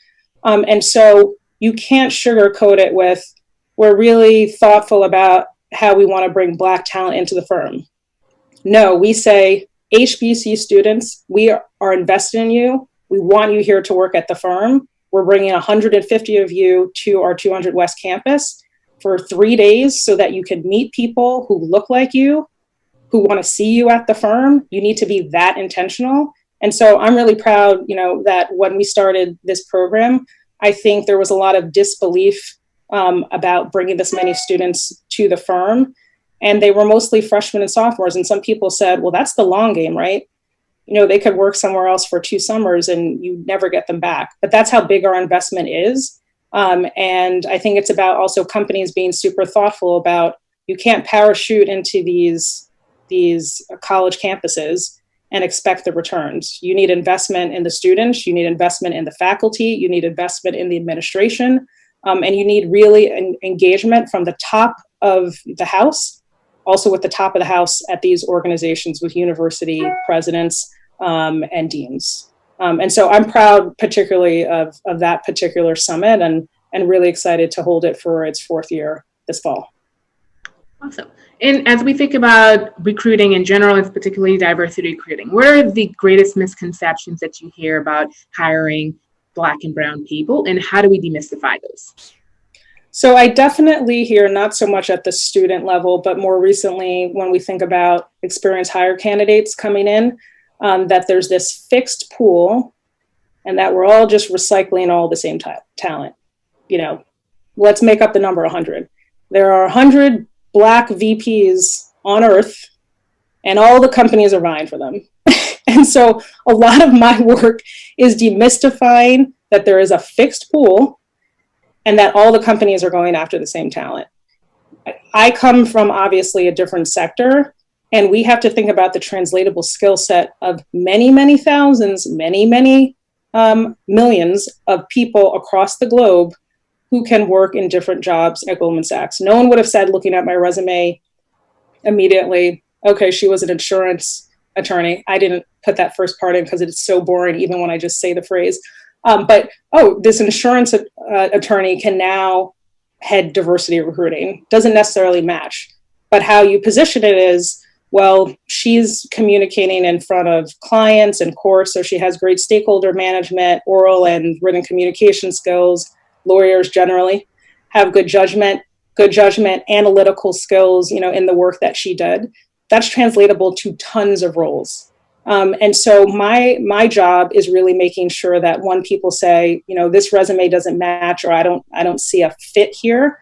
Speaker 6: And so you can't sugarcoat it with, we're really thoughtful about how we want to bring Black talent into the firm. No, we say, HBCU students, we are invested in you. We want you here to work at the firm. We're bringing 150 of you to our 200 West campus for 3 days so that you can meet people who look like you, who want to see you at the firm. You need to be that intentional. And so I'm really proud, that when we started this program, I think there was a lot of disbelief about bringing this many students to the firm. And they were mostly freshmen and sophomores. And some people said, well, that's the long game, right? They could work somewhere else for 2 summers and you never get them back. But that's how big our investment is. And I think it's about also companies being super thoughtful about, you can't parachute into these college campuses and expect the returns. You need investment in the students, you need investment in the faculty, you need investment in the administration, and you need really engagement from the top of the house, also with the top of the house at these organizations with university presidents and deans. And so I'm proud particularly of that particular summit and really excited to hold it for its 4th year this fall.
Speaker 3: Awesome. And as we think about recruiting in general, and particularly diversity recruiting, what are the greatest misconceptions that you hear about hiring Black and brown people, and how do we demystify those?
Speaker 6: So I definitely hear, not so much at the student level, but more recently when we think about experienced hire candidates coming in, that there's this fixed pool and that we're all just recycling all the same talent. You know, let's make up the number 100. There are 100 Black VPs on earth and all the companies are vying for them. And so a lot of my work is demystifying that there is a fixed pool and that all the companies are going after the same talent. I come from obviously a different sector, and we have to think about the translatable skill set of many, many thousands, many, many millions of people across the globe who can work in different jobs at Goldman Sachs. No one would have said, looking at my resume immediately, okay, she was an insurance attorney. I didn't put that first part in because it's so boring, even when I just say the phrase. But, oh, this insurance attorney can now head diversity recruiting. Doesn't necessarily match. But how you position it is, well, she's communicating in front of clients and courts, so she has great stakeholder management, oral and written communication skills. Lawyers generally have good judgment, analytical skills, you know, in the work that she did. That's translatable to tons of roles. And so my job is really making sure that when people say, you know, this resume doesn't match, or I don't see a fit here,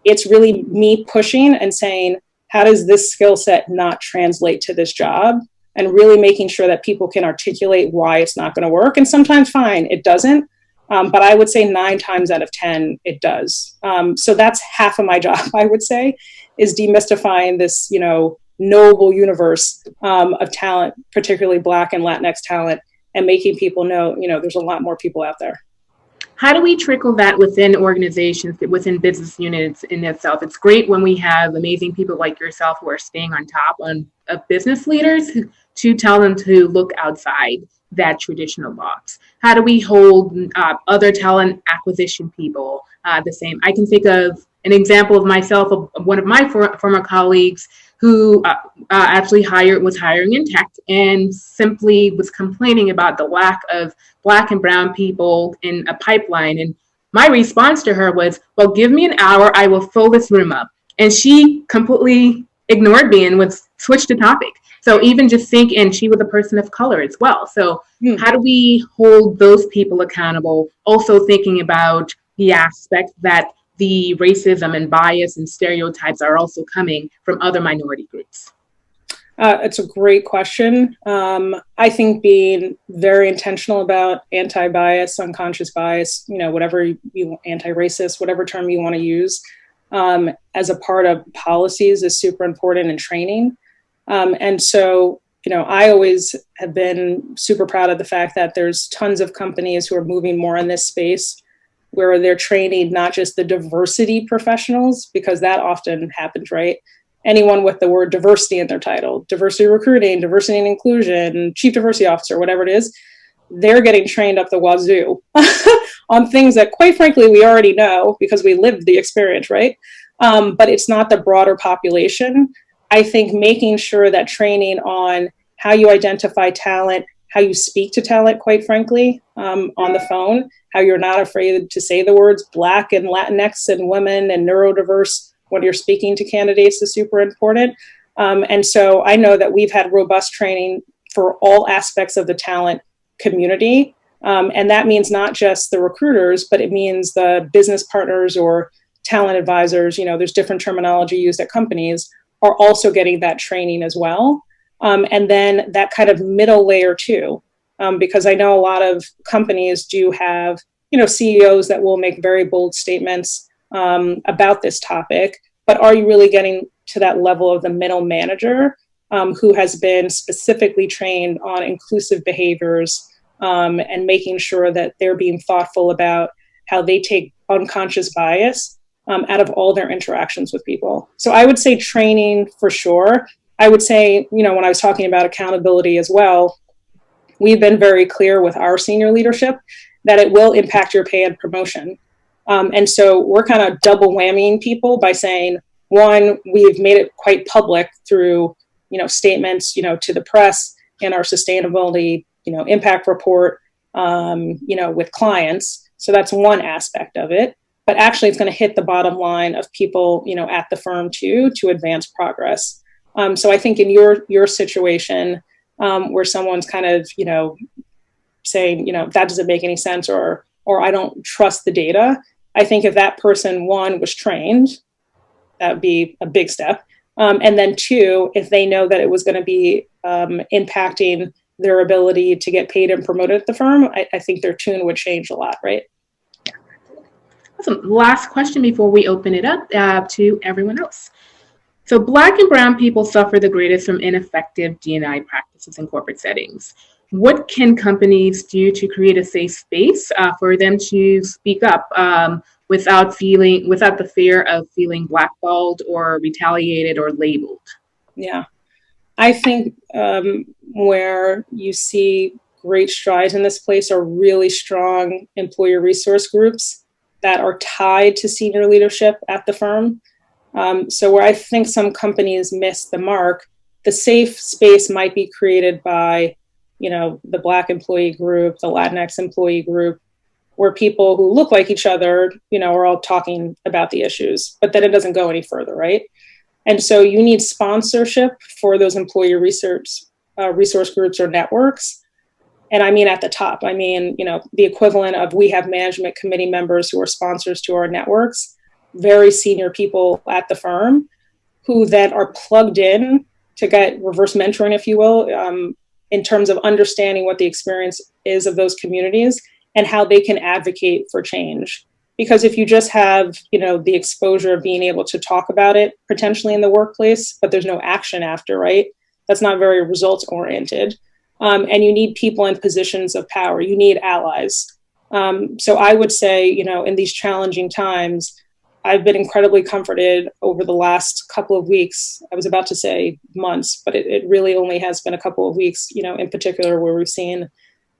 Speaker 6: it's really me pushing and saying, how does this skill set not translate to this job? And really making sure that people can articulate why it's not going to work. And sometimes, fine, it doesn't. But I would say 9 times out of 10, it does. So that's half of my job, I would say, is demystifying this, you know, noble universe of talent, particularly Black and Latinx talent, and making people know, you know, there's a lot more people out there.
Speaker 3: How do we trickle that within organizations, within business units in itself? It's great when we have amazing people like yourself who are staying on top of business leaders to tell them to look outside that traditional box. How do we hold other talent acquisition people the same? I can think of an example of myself, of one of my former colleagues who actually was hiring in tech and simply was complaining about the lack of Black and brown people in a pipeline. And my response to her was, well, give me an hour, I will fill this room up. And she completely ignored me and would switch the topic. So even just think, and she was a person of color as well. So how do we hold those people accountable? Also thinking about the aspect that the racism and bias and stereotypes are also coming from other minority groups.
Speaker 6: It's a great question. I think being very intentional about anti-bias, unconscious bias, you know, whatever you anti-racist, whatever term you want to use, as a part of policies is super important in training. And so, you know, I always have been super proud of the fact that there's tons of companies who are moving more in this space, where they're training not just the diversity professionals, because that often happens, right? Anyone with the word diversity in their title, diversity recruiting, diversity and inclusion, chief diversity officer, whatever it is, they're getting trained up the wazoo on things that, quite frankly, we already know because we lived the experience, right? But it's not the broader population. I think making sure that training on how you identify talent, how you speak to talent, quite frankly, on the phone, how you're not afraid to say the words Black and Latinx and women and neurodiverse when you're speaking to candidates is super important. And so I know that we've had robust training for all aspects of the talent community. And that means not just the recruiters, but it means the business partners or talent advisors. You know, there's different terminology used at companies, are also getting that training as well. And then that kind of middle layer too, because I know a lot of companies do have, you know, CEOs that will make very bold statements about this topic, but are you really getting to that level of the middle manager who has been specifically trained on inclusive behaviors and making sure that they're being thoughtful about how they take unconscious bias out of all their interactions with people. So I would say training for sure. I would say, you know, when I was talking about accountability as well, we've been very clear with our senior leadership that it will impact your pay and promotion. And so we're kind of double whammying people by saying, one, we've made it quite public through, statements, to the press and our sustainability, impact report, with clients. So that's one aspect of it. But actually, it's going to hit the bottom line of people, at the firm too, to advance progress. So I think in your situation, where someone's kind of, saying, that doesn't make any sense, or I don't trust the data. I think if that person, one, was trained, that would be a big step. And then two, if they know that it was going to be impacting their ability to get paid and promoted at the firm, I think their tune would change a lot, right?
Speaker 3: Awesome. Last question before we open it up to everyone else. So Black and Brown people suffer the greatest from ineffective D&I practices in corporate settings. What can companies do to create a safe space for them to speak up without the fear of feeling blackballed or retaliated or labeled?
Speaker 6: Yeah, I think where you see great strides in this place are really strong employer resource groups that are tied to senior leadership at the firm. So where I think some companies miss the mark, the safe space might be created by, the Black employee group, the Latinx employee group, where people who look like each other, are all talking about the issues, but then it doesn't go any further, right? And so you need sponsorship for those employee resource groups or networks. And I mean at the top, the equivalent of we have management committee members who are sponsors to our networks, very senior people at the firm who then are plugged in to get reverse mentoring, if you will, in terms of understanding what the experience is of those communities and how they can advocate for change. Because if you just have, the exposure of being able to talk about it potentially in the workplace, but there's no action after, right? That's not very results oriented. And you need people in positions of power. You need allies. So I would say, in these challenging times, I've been incredibly comforted over the last couple of weeks. I was about to say months, but it really only has been a couple of weeks, in particular where we've seen,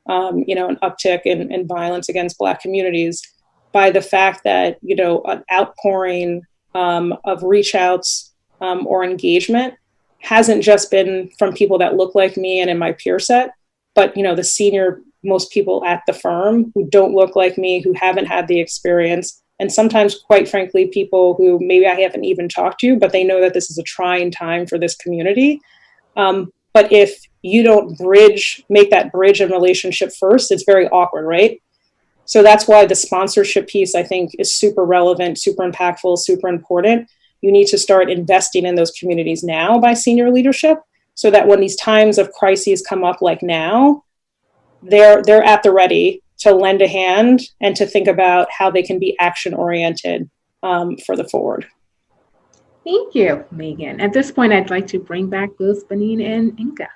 Speaker 6: an uptick in violence against Black communities by the fact that, an outpouring of reach outs or engagement hasn't just been from people that look like me and in my peer set, but, the senior most people at the firm who don't look like me, who haven't had the experience. And sometimes, quite frankly, people who maybe I haven't even talked to, but they know that this is a trying time for this community. But if you don't make that bridge and relationship first, it's very awkward, right? So that's why the sponsorship piece, I think, is super relevant, super impactful, super important. You need to start investing in those communities now by senior leadership so that when these times of crises come up like now, they're at the ready to lend a hand and to think about how they can be action-oriented for the forward.
Speaker 3: Thank you, Megan. At this point, I'd like to bring back both Benin and Ainka.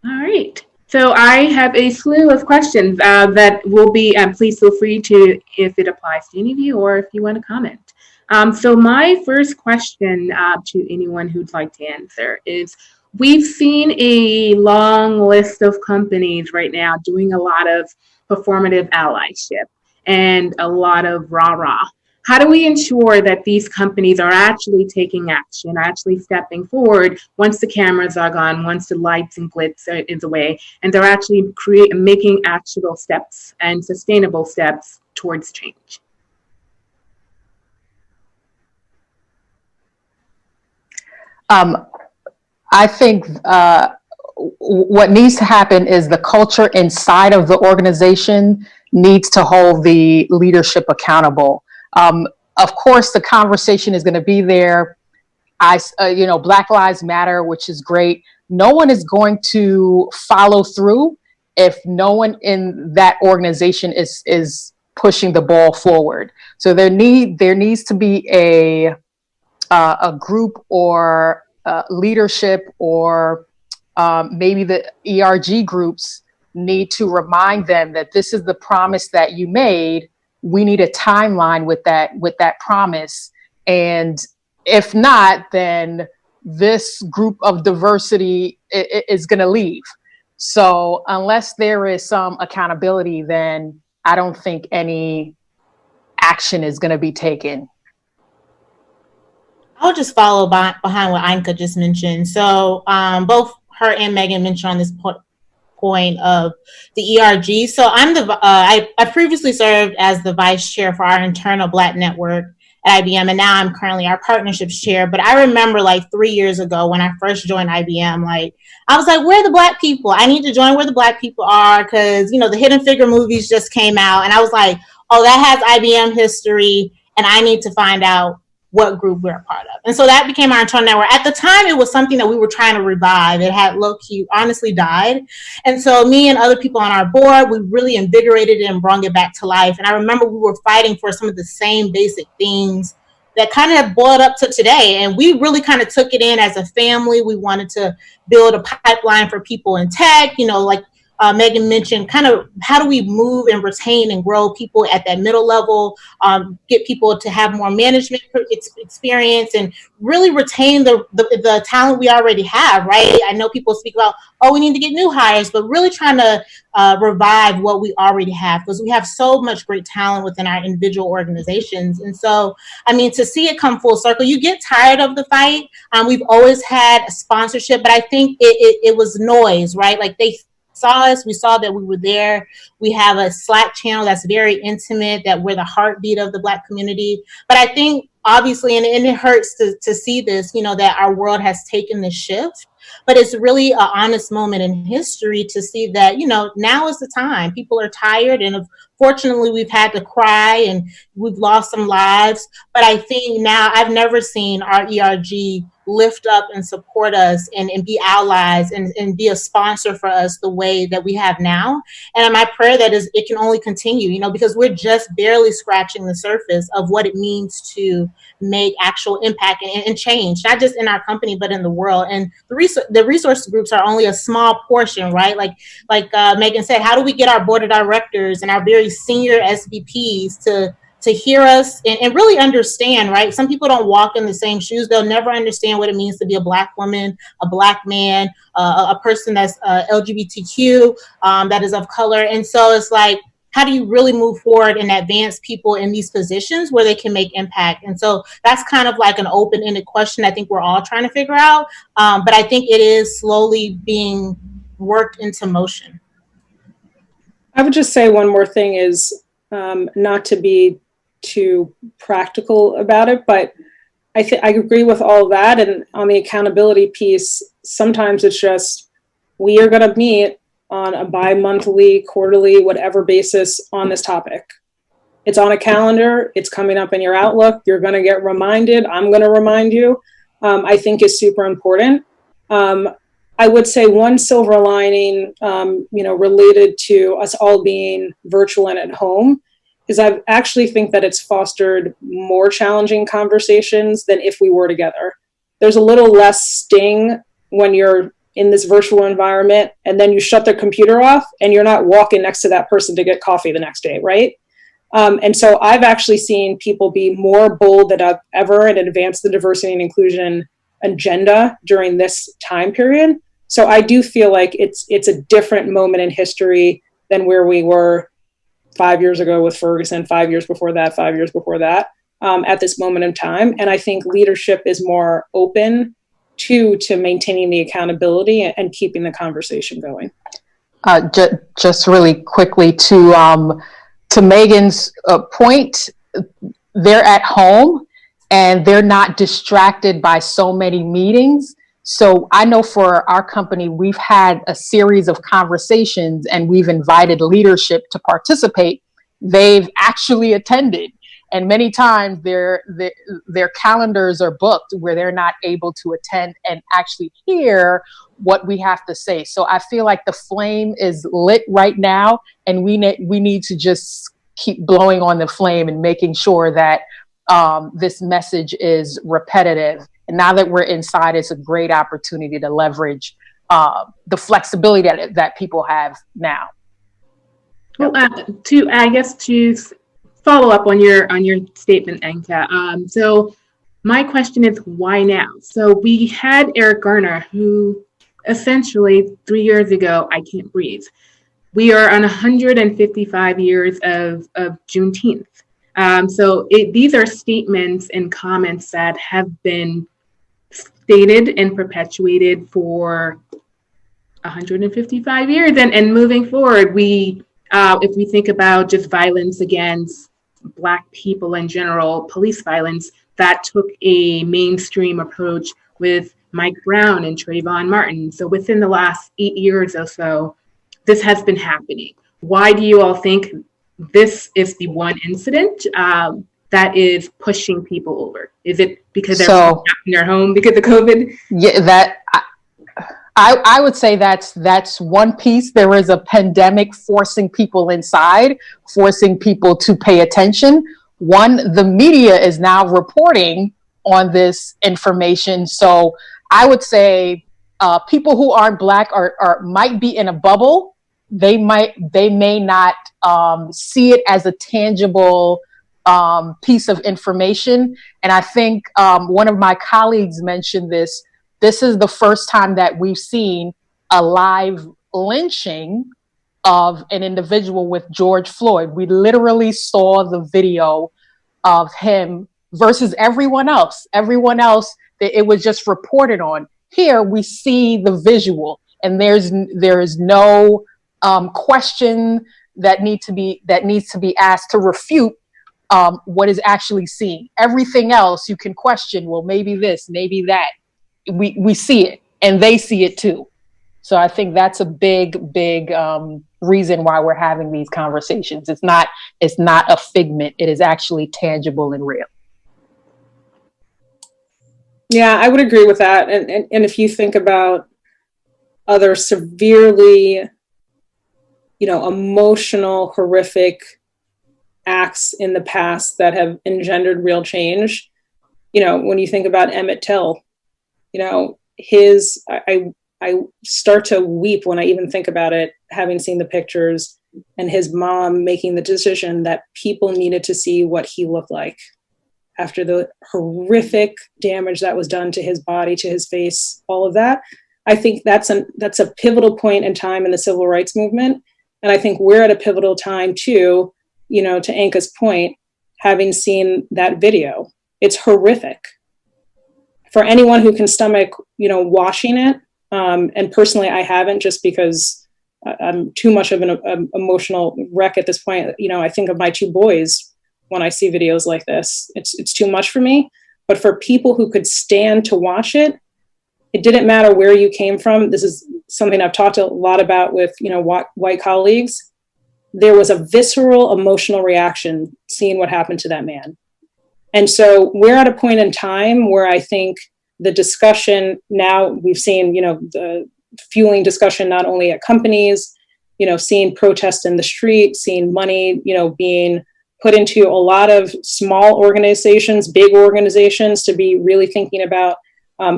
Speaker 3: All right. So I have a slew of questions that will be, please feel free to, if it applies to any of you or if you want to comment. So my first question to anyone who'd like to answer is, we've seen a long list of companies right now doing a lot of performative allyship and a lot of rah-rah. How do we ensure that these companies are actually taking action, actually stepping forward once the cameras are gone, once the lights and glitz is away, and they're actually making actionable steps and sustainable steps towards change?
Speaker 4: I think what needs to happen is the culture inside of the organization needs to hold the leadership accountable. Of course, the conversation is going to be there. Black Lives Matter, which is great. No one is going to follow through if no one in that organization is pushing the ball forward. So there needs to be a group or leadership or maybe the ERG groups need to remind them that this is the promise that you made. We need a timeline with that promise. And if not, then this group of diversity is going to leave. So unless there is some accountability, then I don't think any action is going to be taken.
Speaker 5: I'll just follow behind what Ainka just mentioned. So both her and Megan mentioned on this point of the ERG. So I'm I previously served as the vice chair for our internal Black network at IBM, and now I'm currently our partnerships chair. But I remember like 3 years ago when I first joined IBM, like I was like, where are the Black people? I need to join where the Black people are, because, you know, the Hidden Figure movies just came out, and I was like, oh, that has IBM history, and I need to find out what group we're a part of. And so that became our internal network. At the time, it was something that we were trying to revive. It had low-key honestly died. And so me and other people on our board, we really invigorated it and brought it back to life. And I remember we were fighting for some of the same basic things that kind of boiled up to today. And we really kind of took it in as a family. We wanted to build a pipeline for people in tech, you know, like Megan mentioned, kind of how do we move and retain and grow people at that middle level, get people to have more management experience, and really retain the talent we already have, right? I know people speak about, oh, we need to get new hires, but really trying to revive what we already have, because we have so much great talent within our individual organizations. And so, I mean, to see it come full circle, you get tired of the fight. We've always had a sponsorship, but I think it was noise, right? Like they saw us, we saw that we were there. We have a Slack channel that's very intimate, that we're the heartbeat of the Black community. But I think obviously, and it hurts to see this, you know, that our world has taken this shift. But it's really an honest moment in history to see that, you know, now is the time. People are tired, and fortunately we've had to cry and we've lost some lives. But I think now I've never seen our ERG lift up and support us and be allies and be a sponsor for us the way that we have now. And my prayer that is it can only continue, you know, because we're just barely scratching the surface of what it means to make actual impact and change, not just in our company, but in the world. And the resource groups are only a small portion, right? Like Megan said, how do we get our board of directors and our very senior SVPs to hear us and really understand, right? Some people don't walk in the same shoes. They'll never understand what it means to be a Black woman, a Black man, a person that's LGBTQ, that is of color. And so it's like, how do you really move forward and advance people in these positions where they can make impact? And so that's kind of like an open-ended question I think we're all trying to figure out. But I think it is slowly being worked into motion.
Speaker 6: I would just say one more thing is not to be too practical about it, but I agree with all of that. And on the accountability piece, sometimes it's just, we are going to meet on a bi-monthly, quarterly, whatever basis on this topic. It's on a calendar. It's coming up in your Outlook. You're going to get reminded. I'm going to remind you. I think is super important. I would say one silver lining, related to us all being virtual and at home, is I actually think that it's fostered more challenging conversations than if we were together. There's a little less sting when you're in this virtual environment and then you shut the computer off and you're not walking next to that person to get coffee the next day, right? And so I've actually seen people be more bold than ever and advance the diversity and inclusion agenda during this time period. So I do feel like it's a different moment in history than where we were 5 years ago with Ferguson, 5 years before that, 5 years before that, at this moment in time. And I think leadership is more open to maintaining the accountability and keeping the conversation going.
Speaker 4: Just really quickly to Megan's point, they're at home and they're not distracted by so many meetings. So I know for our company, we've had a series of conversations and we've invited leadership to participate. They've actually attended. And many times their calendars are booked where they're not able to attend and actually hear what we have to say. So I feel like the flame is lit right now, and we need to just keep blowing on the flame and making sure that this message is repetitive. And now that we're inside, it's a great opportunity to leverage the flexibility that people have now.
Speaker 3: Well, to follow up on your statement, Ainka. So My question is, why now? So we had Eric Garner, who essentially 3 years ago, I can't breathe. We are on 155 years of Juneteenth. These are statements and comments that have been stated and perpetuated for 155 years. And moving forward, if we think about just violence against Black people in general, police violence, that took a mainstream approach with Mike Brown and Trayvon Martin. So within the last 8 years or so, this has been happening. Why do you all think this is the one incident that is pushing people over? Is it because everyone's not in their home because of COVID?
Speaker 4: Yeah, I would say that's one piece. There is a pandemic forcing people inside, forcing people to pay attention. One, the media is now reporting on this information. So I would say people who aren't Black are might be in a bubble. They may not see it as a tangible piece of information. And I think one of my colleagues mentioned this. This is the first time that we've seen a live lynching of an individual with George Floyd. We literally saw the video of him versus everyone else. Everyone else, it was just reported on. Here we see the visual, and there is no question that needs to be asked to refute what is actually seen. Everything else you can question. Well, maybe this, maybe that. We see it, and they see it too. So I think that's a big reason why we're having these conversations. It's not a figment. It is actually tangible and real.
Speaker 6: Yeah, I would agree with that. And if you think about other severely, emotional, horrific acts in the past that have engendered real change, when you think about Emmett Till, I start to weep when I even think about it, having seen the pictures, and his mom making the decision that people needed to see what he looked like after the horrific damage that was done to his body, to his face, all of that. I think that's a pivotal point in time in the civil rights movement. And I think we're at a pivotal time too, to Ainka's point, having seen that video. It's horrific. For anyone who can stomach, watching it, and personally I haven't, just because I'm too much of an emotional wreck at this point. I think of my two boys when I see videos like this. It's too much for me. But for people who could stand to watch it, it didn't matter where you came from. This is something I've talked a lot about with white colleagues. There was a visceral emotional reaction seeing what happened to that man. And so we're at a point in time where I think the discussion now, we've seen, the fueling discussion not only at companies, seeing protests in the street, seeing money, being put into a lot of small organizations, big organizations, to be really thinking about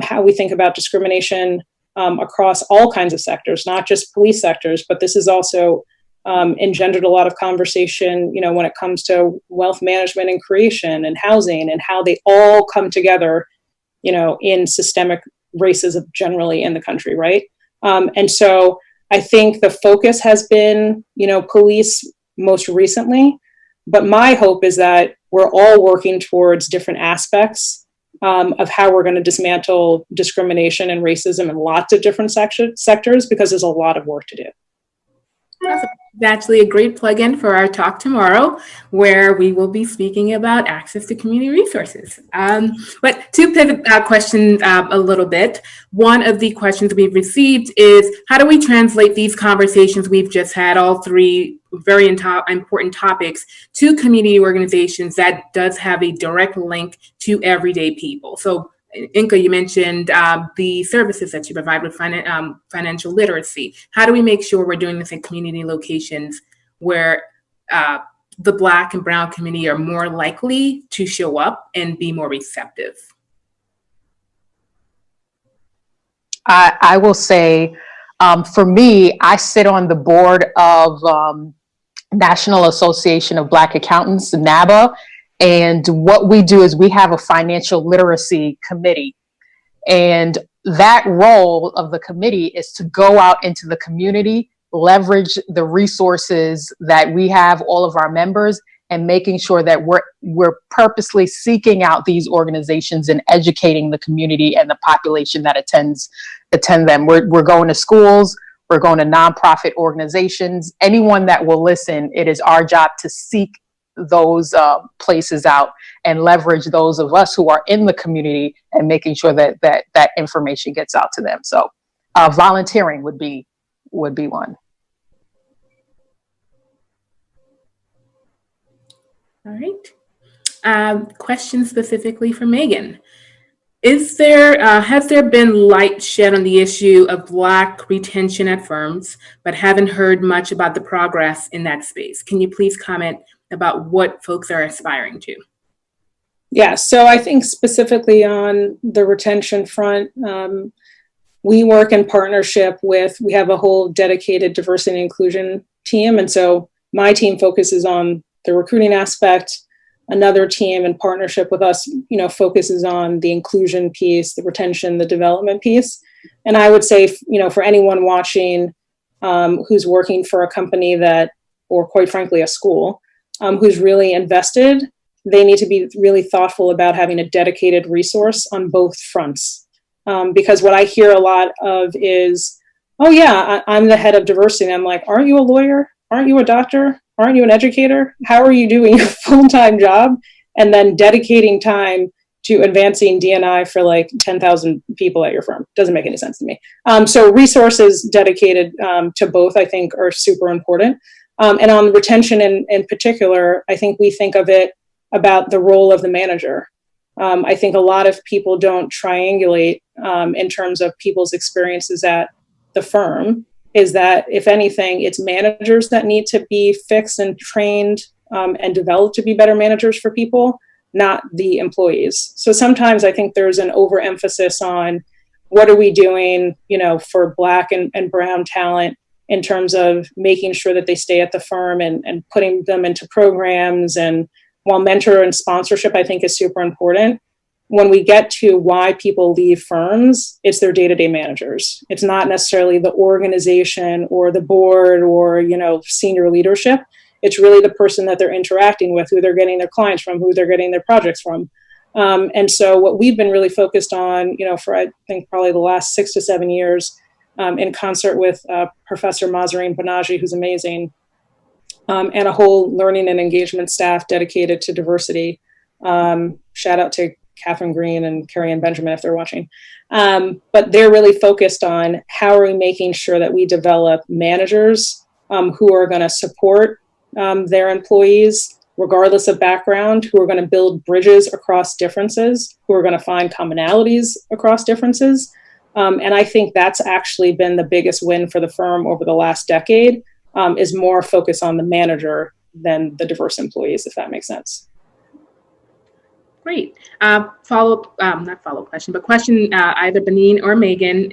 Speaker 6: how we think about discrimination across all kinds of sectors, not just police sectors, but this has also engendered a lot of conversation, when it comes to wealth management and creation and housing, and how they all come together, in systemic racism generally in the country, right? And so I think the focus has been, police most recently, but my hope is that we're all working towards different aspects of how we're going to dismantle discrimination and racism in lots of different sectors, because there's a lot of work to do.
Speaker 3: Awesome. It's actually a great plug-in for our talk tomorrow, where we will be speaking about access to community resources. But to pivot questions a little bit, one of the questions we've received is, how do we translate these conversations we've just had, all three very important topics, to community organizations that does have a direct link to everyday people? So Ainka, you mentioned the services that you provide with financial literacy. How do we make sure we're doing this in community locations where the Black and Brown community are more likely to show up and be more receptive?
Speaker 4: I will say, for me, I sit on the board of National Association of Black Accountants, NABA, And what we do is we have a financial literacy committee. And that role of the committee is to go out into the community, leverage the resources that we have, all of our members, and making sure that we're purposely seeking out these organizations and educating the community and the population that attend them. We're going to schools, we're going to nonprofit organizations, anyone that will listen. It is our job to seek those places out and leverage those of us who are in the community and making sure that information gets out to them. So volunteering would be one.
Speaker 3: All right. Question specifically for Megan. Has there been light shed on the issue of Black retention at firms, but haven't heard much about the progress in that space? Can you please comment about what folks are aspiring to?
Speaker 6: Yeah, so I think specifically on the retention front, we work in partnership we have a whole dedicated diversity and inclusion team. And so my team focuses on the recruiting aspect. Another team in partnership with us, focuses on the inclusion piece, the retention, the development piece. And I would say, for anyone watching who's working for a company or quite frankly, a school who's really invested, they need to be really thoughtful about having a dedicated resource on both fronts. Because what I hear a lot of is, oh yeah, I'm the head of diversity. And I'm like, aren't you a lawyer? Aren't you a doctor? Aren't you an educator? How are you doing a full-time job and then dedicating time to advancing D&I for like 10,000 people at your firm? Doesn't make any sense to me. So resources dedicated to both, I think, are super important. And on retention in particular, I think we think of it about the role of the manager. I think a lot of people don't triangulate in terms of people's experiences at the firm. Is that, if anything, it's managers that need to be fixed and trained and developed to be better managers for people, not the employees. So sometimes I think there's an overemphasis on what are we doing, for Black and brown talent in terms of making sure that they stay at the firm and putting them into programs. And while mentor and sponsorship, I think, is super important, when we get to why people leave firms, it's their day-to-day managers. It's not necessarily the organization or the board or, senior leadership. It's really the person that they're interacting with, who they're getting their clients from, who they're getting their projects from. And so what we've been really focused on, for I think probably the last 6 to 7 years, in concert with Professor Mahzarine Banaji, who's amazing, and a whole learning and engagement staff dedicated to diversity. Shout out to Catherine Green and Carrie Ann Benjamin if they're watching. But they're really focused on how are we making sure that we develop managers who are going to support their employees, regardless of background, who are going to build bridges across differences, who are going to find commonalities across differences. And I think that's actually been the biggest win for the firm over the last decade, is more focus on the manager than the diverse employees, if that makes sense.
Speaker 3: Great. Not follow-up question, but question either Benin or Megan,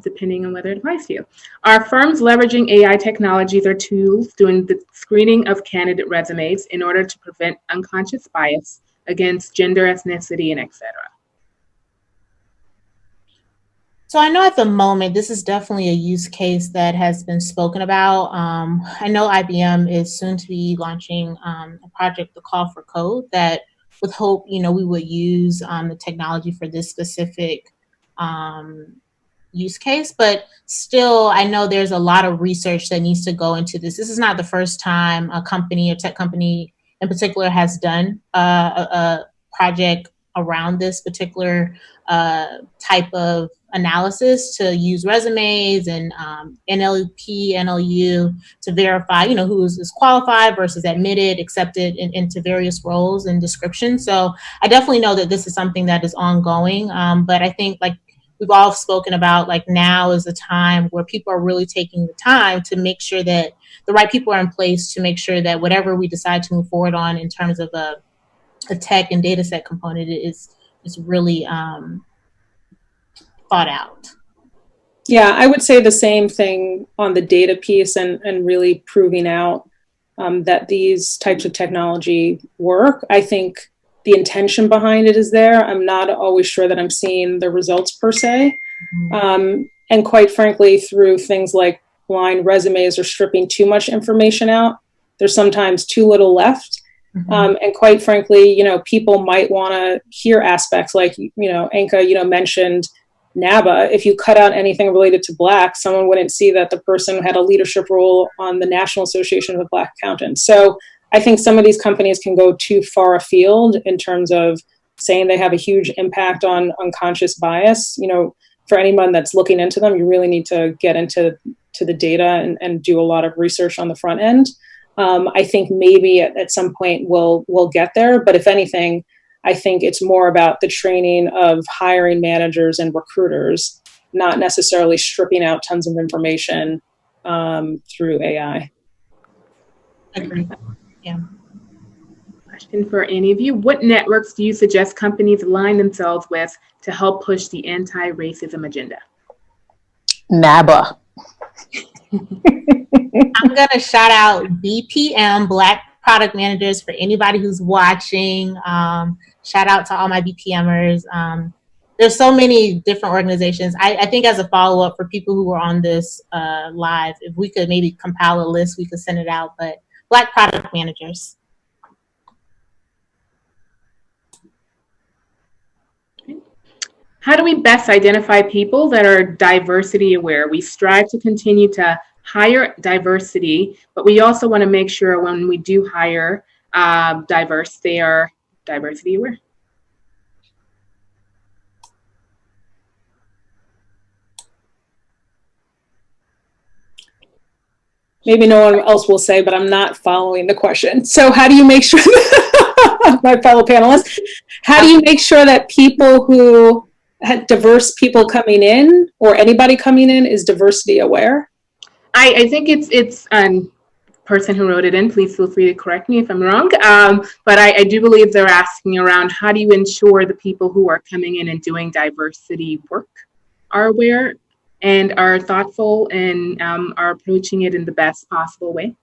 Speaker 3: depending on whether it applies to you. Are firms leveraging AI technologies or tools doing the screening of candidate resumes in order to prevent unconscious bias against gender, ethnicity, and et cetera?
Speaker 5: So I know at the moment, this is definitely a use case that has been spoken about. I know IBM is soon to be launching a project, the Call for Code, that with hope, we would use the technology for this specific use case. But still, I know there's a lot of research that needs to go into this. This is not the first time a company, a tech company in particular, has done a project around this particular type of analysis to use resumes and NLP, NLU to verify, who is qualified versus admitted, accepted into various roles and descriptions. So I definitely know that this is something that is ongoing. But I think, like we've all spoken about, like now is the time where people are really taking the time to make sure that the right people are in place to make sure that whatever we decide to move forward on in terms of a tech and data set component is really thought out.
Speaker 6: Yeah, I would say the same thing on the data piece and really proving out that these types of technology work. I think the intention behind it is there. I'm not always sure that I'm seeing the results per se. And quite frankly, through things like blind resumes or stripping too much information out, there's sometimes too little left. And quite frankly, people might want to hear aspects like, Ainka, mentioned NABA. If you cut out anything related to Black, someone wouldn't see that the person had a leadership role on the National Association of Black Accountants. So I think some of these companies can go too far afield in terms of saying they have a huge impact on unconscious bias. For anyone that's looking into them, you really need to get into the data and do a lot of research on the front end. I think maybe at some point we'll get there, but if anything, I think it's more about the training of hiring managers and recruiters, not necessarily stripping out tons of information through AI.
Speaker 5: Agree. Yeah.
Speaker 3: Question for any of you. What networks do you suggest companies align themselves with to help push the anti-racism agenda?
Speaker 4: NABA.
Speaker 5: I'm going to shout out BPM, Black Product Managers, for anybody who's watching. Shout out to all my BPMers. There's so many different organizations. I think as a follow-up for people who are on this live, if we could maybe compile a list, we could send it out. But Black Product Managers.
Speaker 3: How do we best identify people that are diversity aware? We strive to continue to hire diversity, but we also want to make sure when we do hire diverse, they are diversity aware.
Speaker 6: Maybe no one else will say, but I'm not following the question. So how do you make sure, my fellow panelists, how do you make sure that people who had diverse people coming in or anybody coming in is diversity aware?
Speaker 3: I think it's person who wrote it in, please feel free to correct me if I'm wrong. But I do believe they're asking around how do you ensure the people who are coming in and doing diversity work are aware and are thoughtful and are approaching it in the best possible way?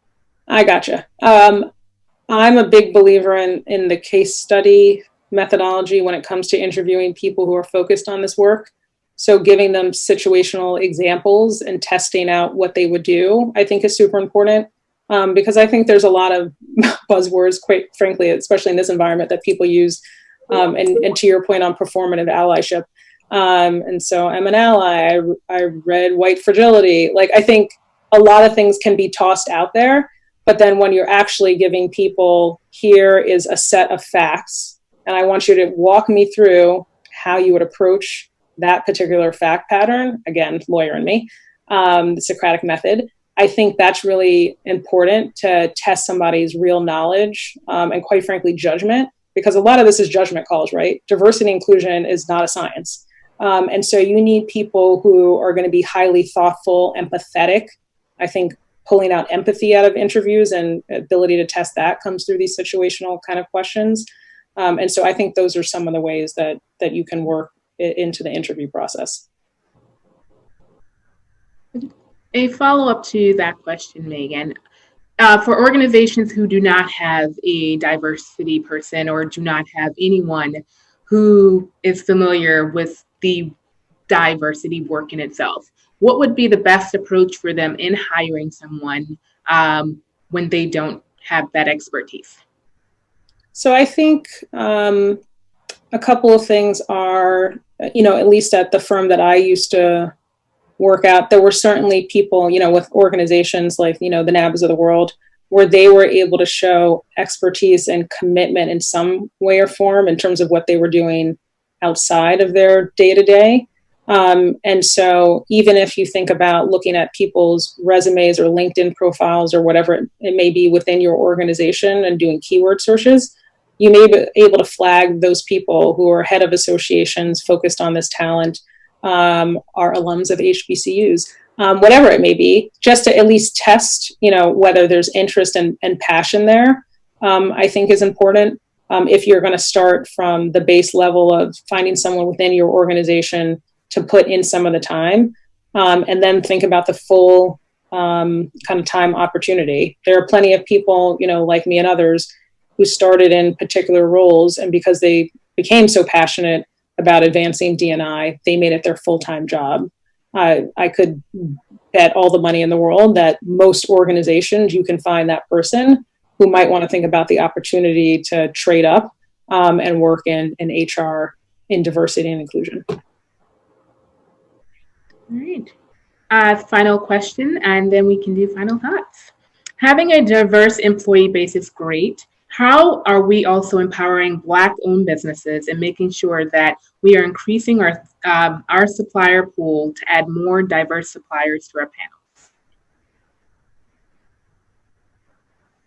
Speaker 6: I gotcha. I'm a big believer in the case study methodology when it comes to interviewing people who are focused on this work. So giving them situational examples and testing out what they would do, I think is super important. Because I think there's a lot of buzzwords, quite frankly, especially in this environment, that people use, and to your point on performative allyship. And so I'm an ally, I read white fragility. Like, I think a lot of things can be tossed out there, but then when you're actually giving people, here is a set of facts, and I want you to walk me through how you would approach that particular fact pattern, again, lawyer in me, the Socratic method. I think that's really important to test somebody's real knowledge and quite frankly, judgment, because a lot of this is judgment calls, right? Diversity and inclusion is not a science. And so you need people who are going to be highly thoughtful, empathetic. I think pulling out empathy out of interviews and ability to test that comes through these situational kind of questions. And so I think those are some of the ways that you can work into the interview process.
Speaker 3: A follow-up to that question, Megan. For organizations who do not have a diversity person or do not have anyone who is familiar with the diversity work in itself, what would be the best approach for them in hiring someone when they don't have that expertise?
Speaker 6: So I think a couple of things are, at least at the firm that I used to work out, there were certainly people, with organizations like, the NABs of the world, where they were able to show expertise and commitment in some way or form in terms of what they were doing outside of their day-to-day. And so even if you think about looking at people's resumes or LinkedIn profiles or whatever it may be within your organization and doing keyword searches, you may be able to flag those people who are head of associations focused on this talent, are alums of HBCUs, whatever it may be, just to at least test, whether there's interest and passion there, I think is important. If you're going to start from the base level of finding someone within your organization to put in some of the time, and then think about the full kind of time opportunity. There are plenty of people, like me and others, who started in particular roles, and because they became so passionate about advancing D&I, they made it their full-time job. I could bet all the money in the world that most organizations, you can find that person who might want to think about the opportunity to trade up and work in HR, in diversity and inclusion.
Speaker 3: All right. Final question, and then we can do final thoughts. Having a diverse employee base is great. How are we also empowering Black-owned businesses and making sure that we are increasing our supplier pool to add more diverse suppliers to our panel?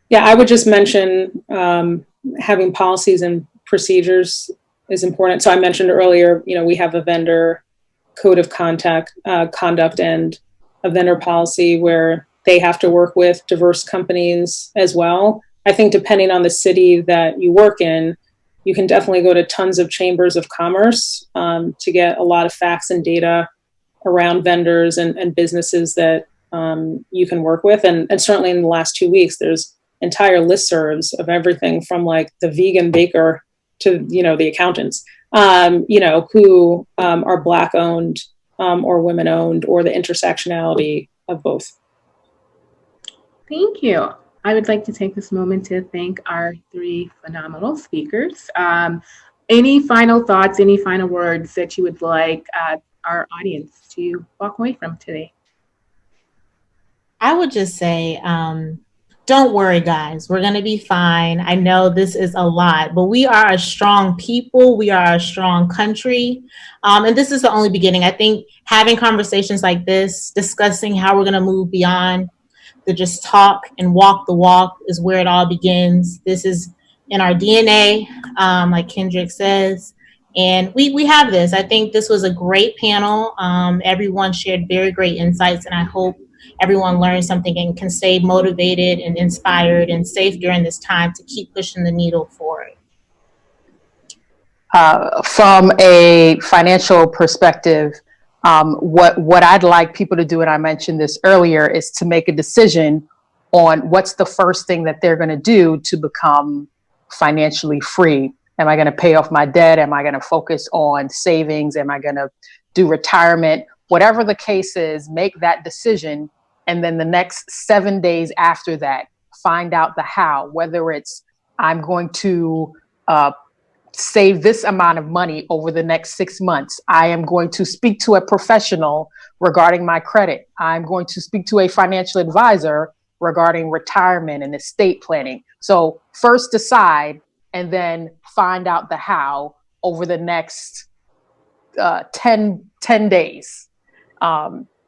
Speaker 6: Yeah, I would just mention having policies and procedures is important. So I mentioned earlier, we have a vendor code of conduct and a vendor policy where they have to work with diverse companies as well. I think depending on the city that you work in, you can definitely go to tons of chambers of commerce to get a lot of facts and data around vendors and businesses that you can work with. And certainly in the last 2 weeks, there's entire listservs of everything from like the vegan baker to, the accountants, who are Black owned or women owned, or the intersectionality of both.
Speaker 3: Thank you. I would like to take this moment to thank our 3 phenomenal speakers. Any final thoughts, any final words that you would like our audience to walk away from today?
Speaker 5: I would just say, don't worry, guys. We're going to be fine. I know this is a lot, but we are a strong people. We are a strong country. And this is the only beginning. I think having conversations like this, discussing how we're going to move beyond the just talk and walk the walk, is where it all begins. This is in our DNA, like Kendrick says. And we have this. I think this was a great panel. Everyone shared very great insights, and I hope everyone learned something and can stay motivated and inspired and safe during this time to keep pushing the needle forward.
Speaker 4: From a financial perspective, what I'd like people to do, and I mentioned this earlier, is to make a decision on what's the first thing that they're going to do to become financially free. Am I going to pay off my debt? Am I going to focus on savings? Am I going to do retirement? Whatever the case is, make that decision. And then the next 7 days after that, find out the how, whether it's I'm going to save this amount of money over the next 6 months. I am going to speak to a professional regarding my credit. I'm going to speak to a financial advisor regarding retirement and estate planning. So first decide and then find out the how over the next 10 days.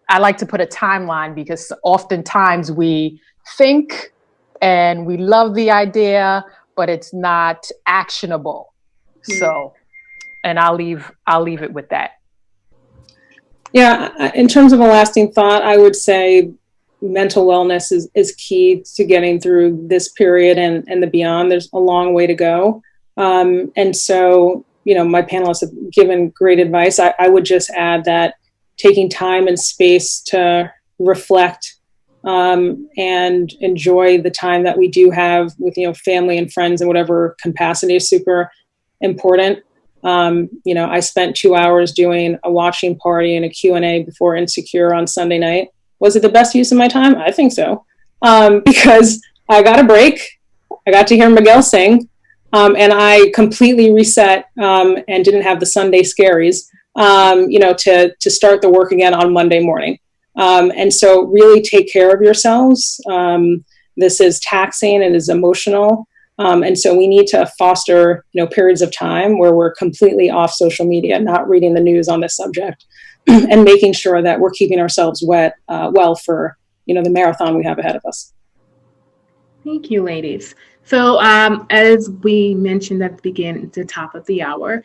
Speaker 4: I like to put a timeline because oftentimes we think and we love the idea, but it's not actionable. So, and I'll leave it with that.
Speaker 6: Yeah, in terms of a lasting thought, I would say mental wellness is key to getting through this period and the beyond. There's a long way to go. And so, my panelists have given great advice. I would just add that taking time and space to reflect and enjoy the time that we do have with, family and friends in whatever capacity is super important. I spent 2 hours doing a watching party and a Q&A before Insecure on Sunday night. Was it the best use of my time? I think so. Because I got a break. I got to hear Miguel sing. And I completely reset and didn't have the Sunday scaries, to start the work again on Monday morning. And so really take care of yourselves. This is taxing and is emotional. And so we need to foster, periods of time where we're completely off social media, not reading the news on this subject, and making sure that we're keeping ourselves well for, the marathon we have ahead of us.
Speaker 3: Thank you, ladies. So as we mentioned at the top of the hour,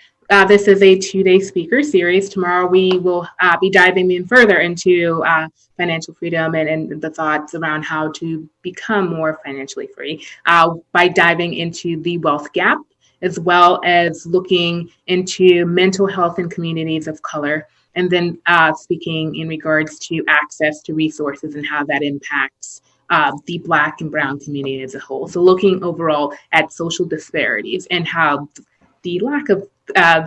Speaker 3: this is a 2-day speaker series. Tomorrow we will be diving in further into financial freedom and the thoughts around how to become more financially free by diving into the wealth gap as well as looking into mental health in communities of color, and then speaking in regards to access to resources and how that impacts the Black and Brown community as a whole. So looking overall at social disparities and how the lack of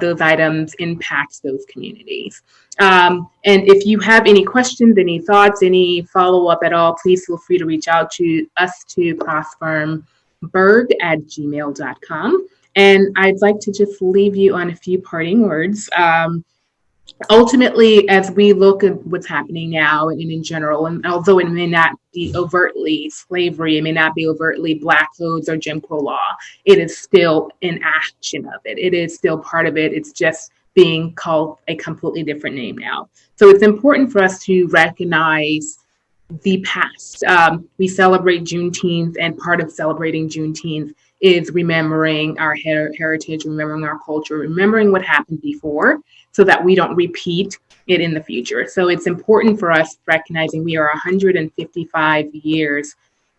Speaker 3: those items impacts those communities. And if you have any questions, any thoughts, any follow-up at all, please feel free to reach out to us to crossfirmberg@gmail.com. And I'd like to just leave you on a few parting words. Ultimately, as we look at what's happening now and in general, and although it may not be overtly slavery, it may not be overtly Black codes or Jim Crow law, it is still an action of it. It is still part of it. It's just being called a completely different name now. So it's important for us to recognize the past. We celebrate Juneteenth, and part of celebrating Juneteenth is remembering our heritage, remembering our culture, remembering what happened before, so that we don't repeat it in the future. So it's important for us recognizing we are 155 years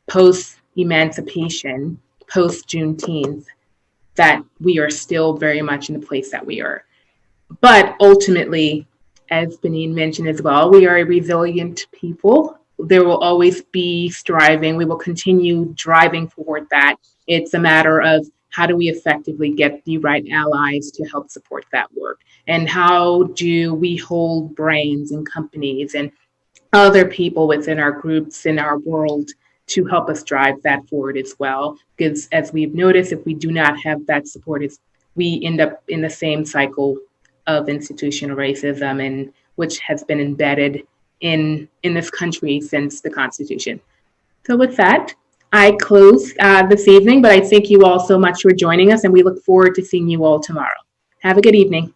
Speaker 3: post-emancipation, post-Juneteenth, that we are still very much in the place that we are. But ultimately, as Benin mentioned as well, we are a resilient people. There will always be striving. We will continue driving forward that. It's a matter of how do we effectively get the right allies to help support that work? And how do we hold brands and companies and other people within our groups in our world to help us drive that forward as well? Because as we've noticed, if we do not have that support, we end up in the same cycle of institutional racism, and which has been embedded in this country since the Constitution. So with that, I close this evening, but I thank you all so much for joining us, and we look forward to seeing you all tomorrow. Have a good evening.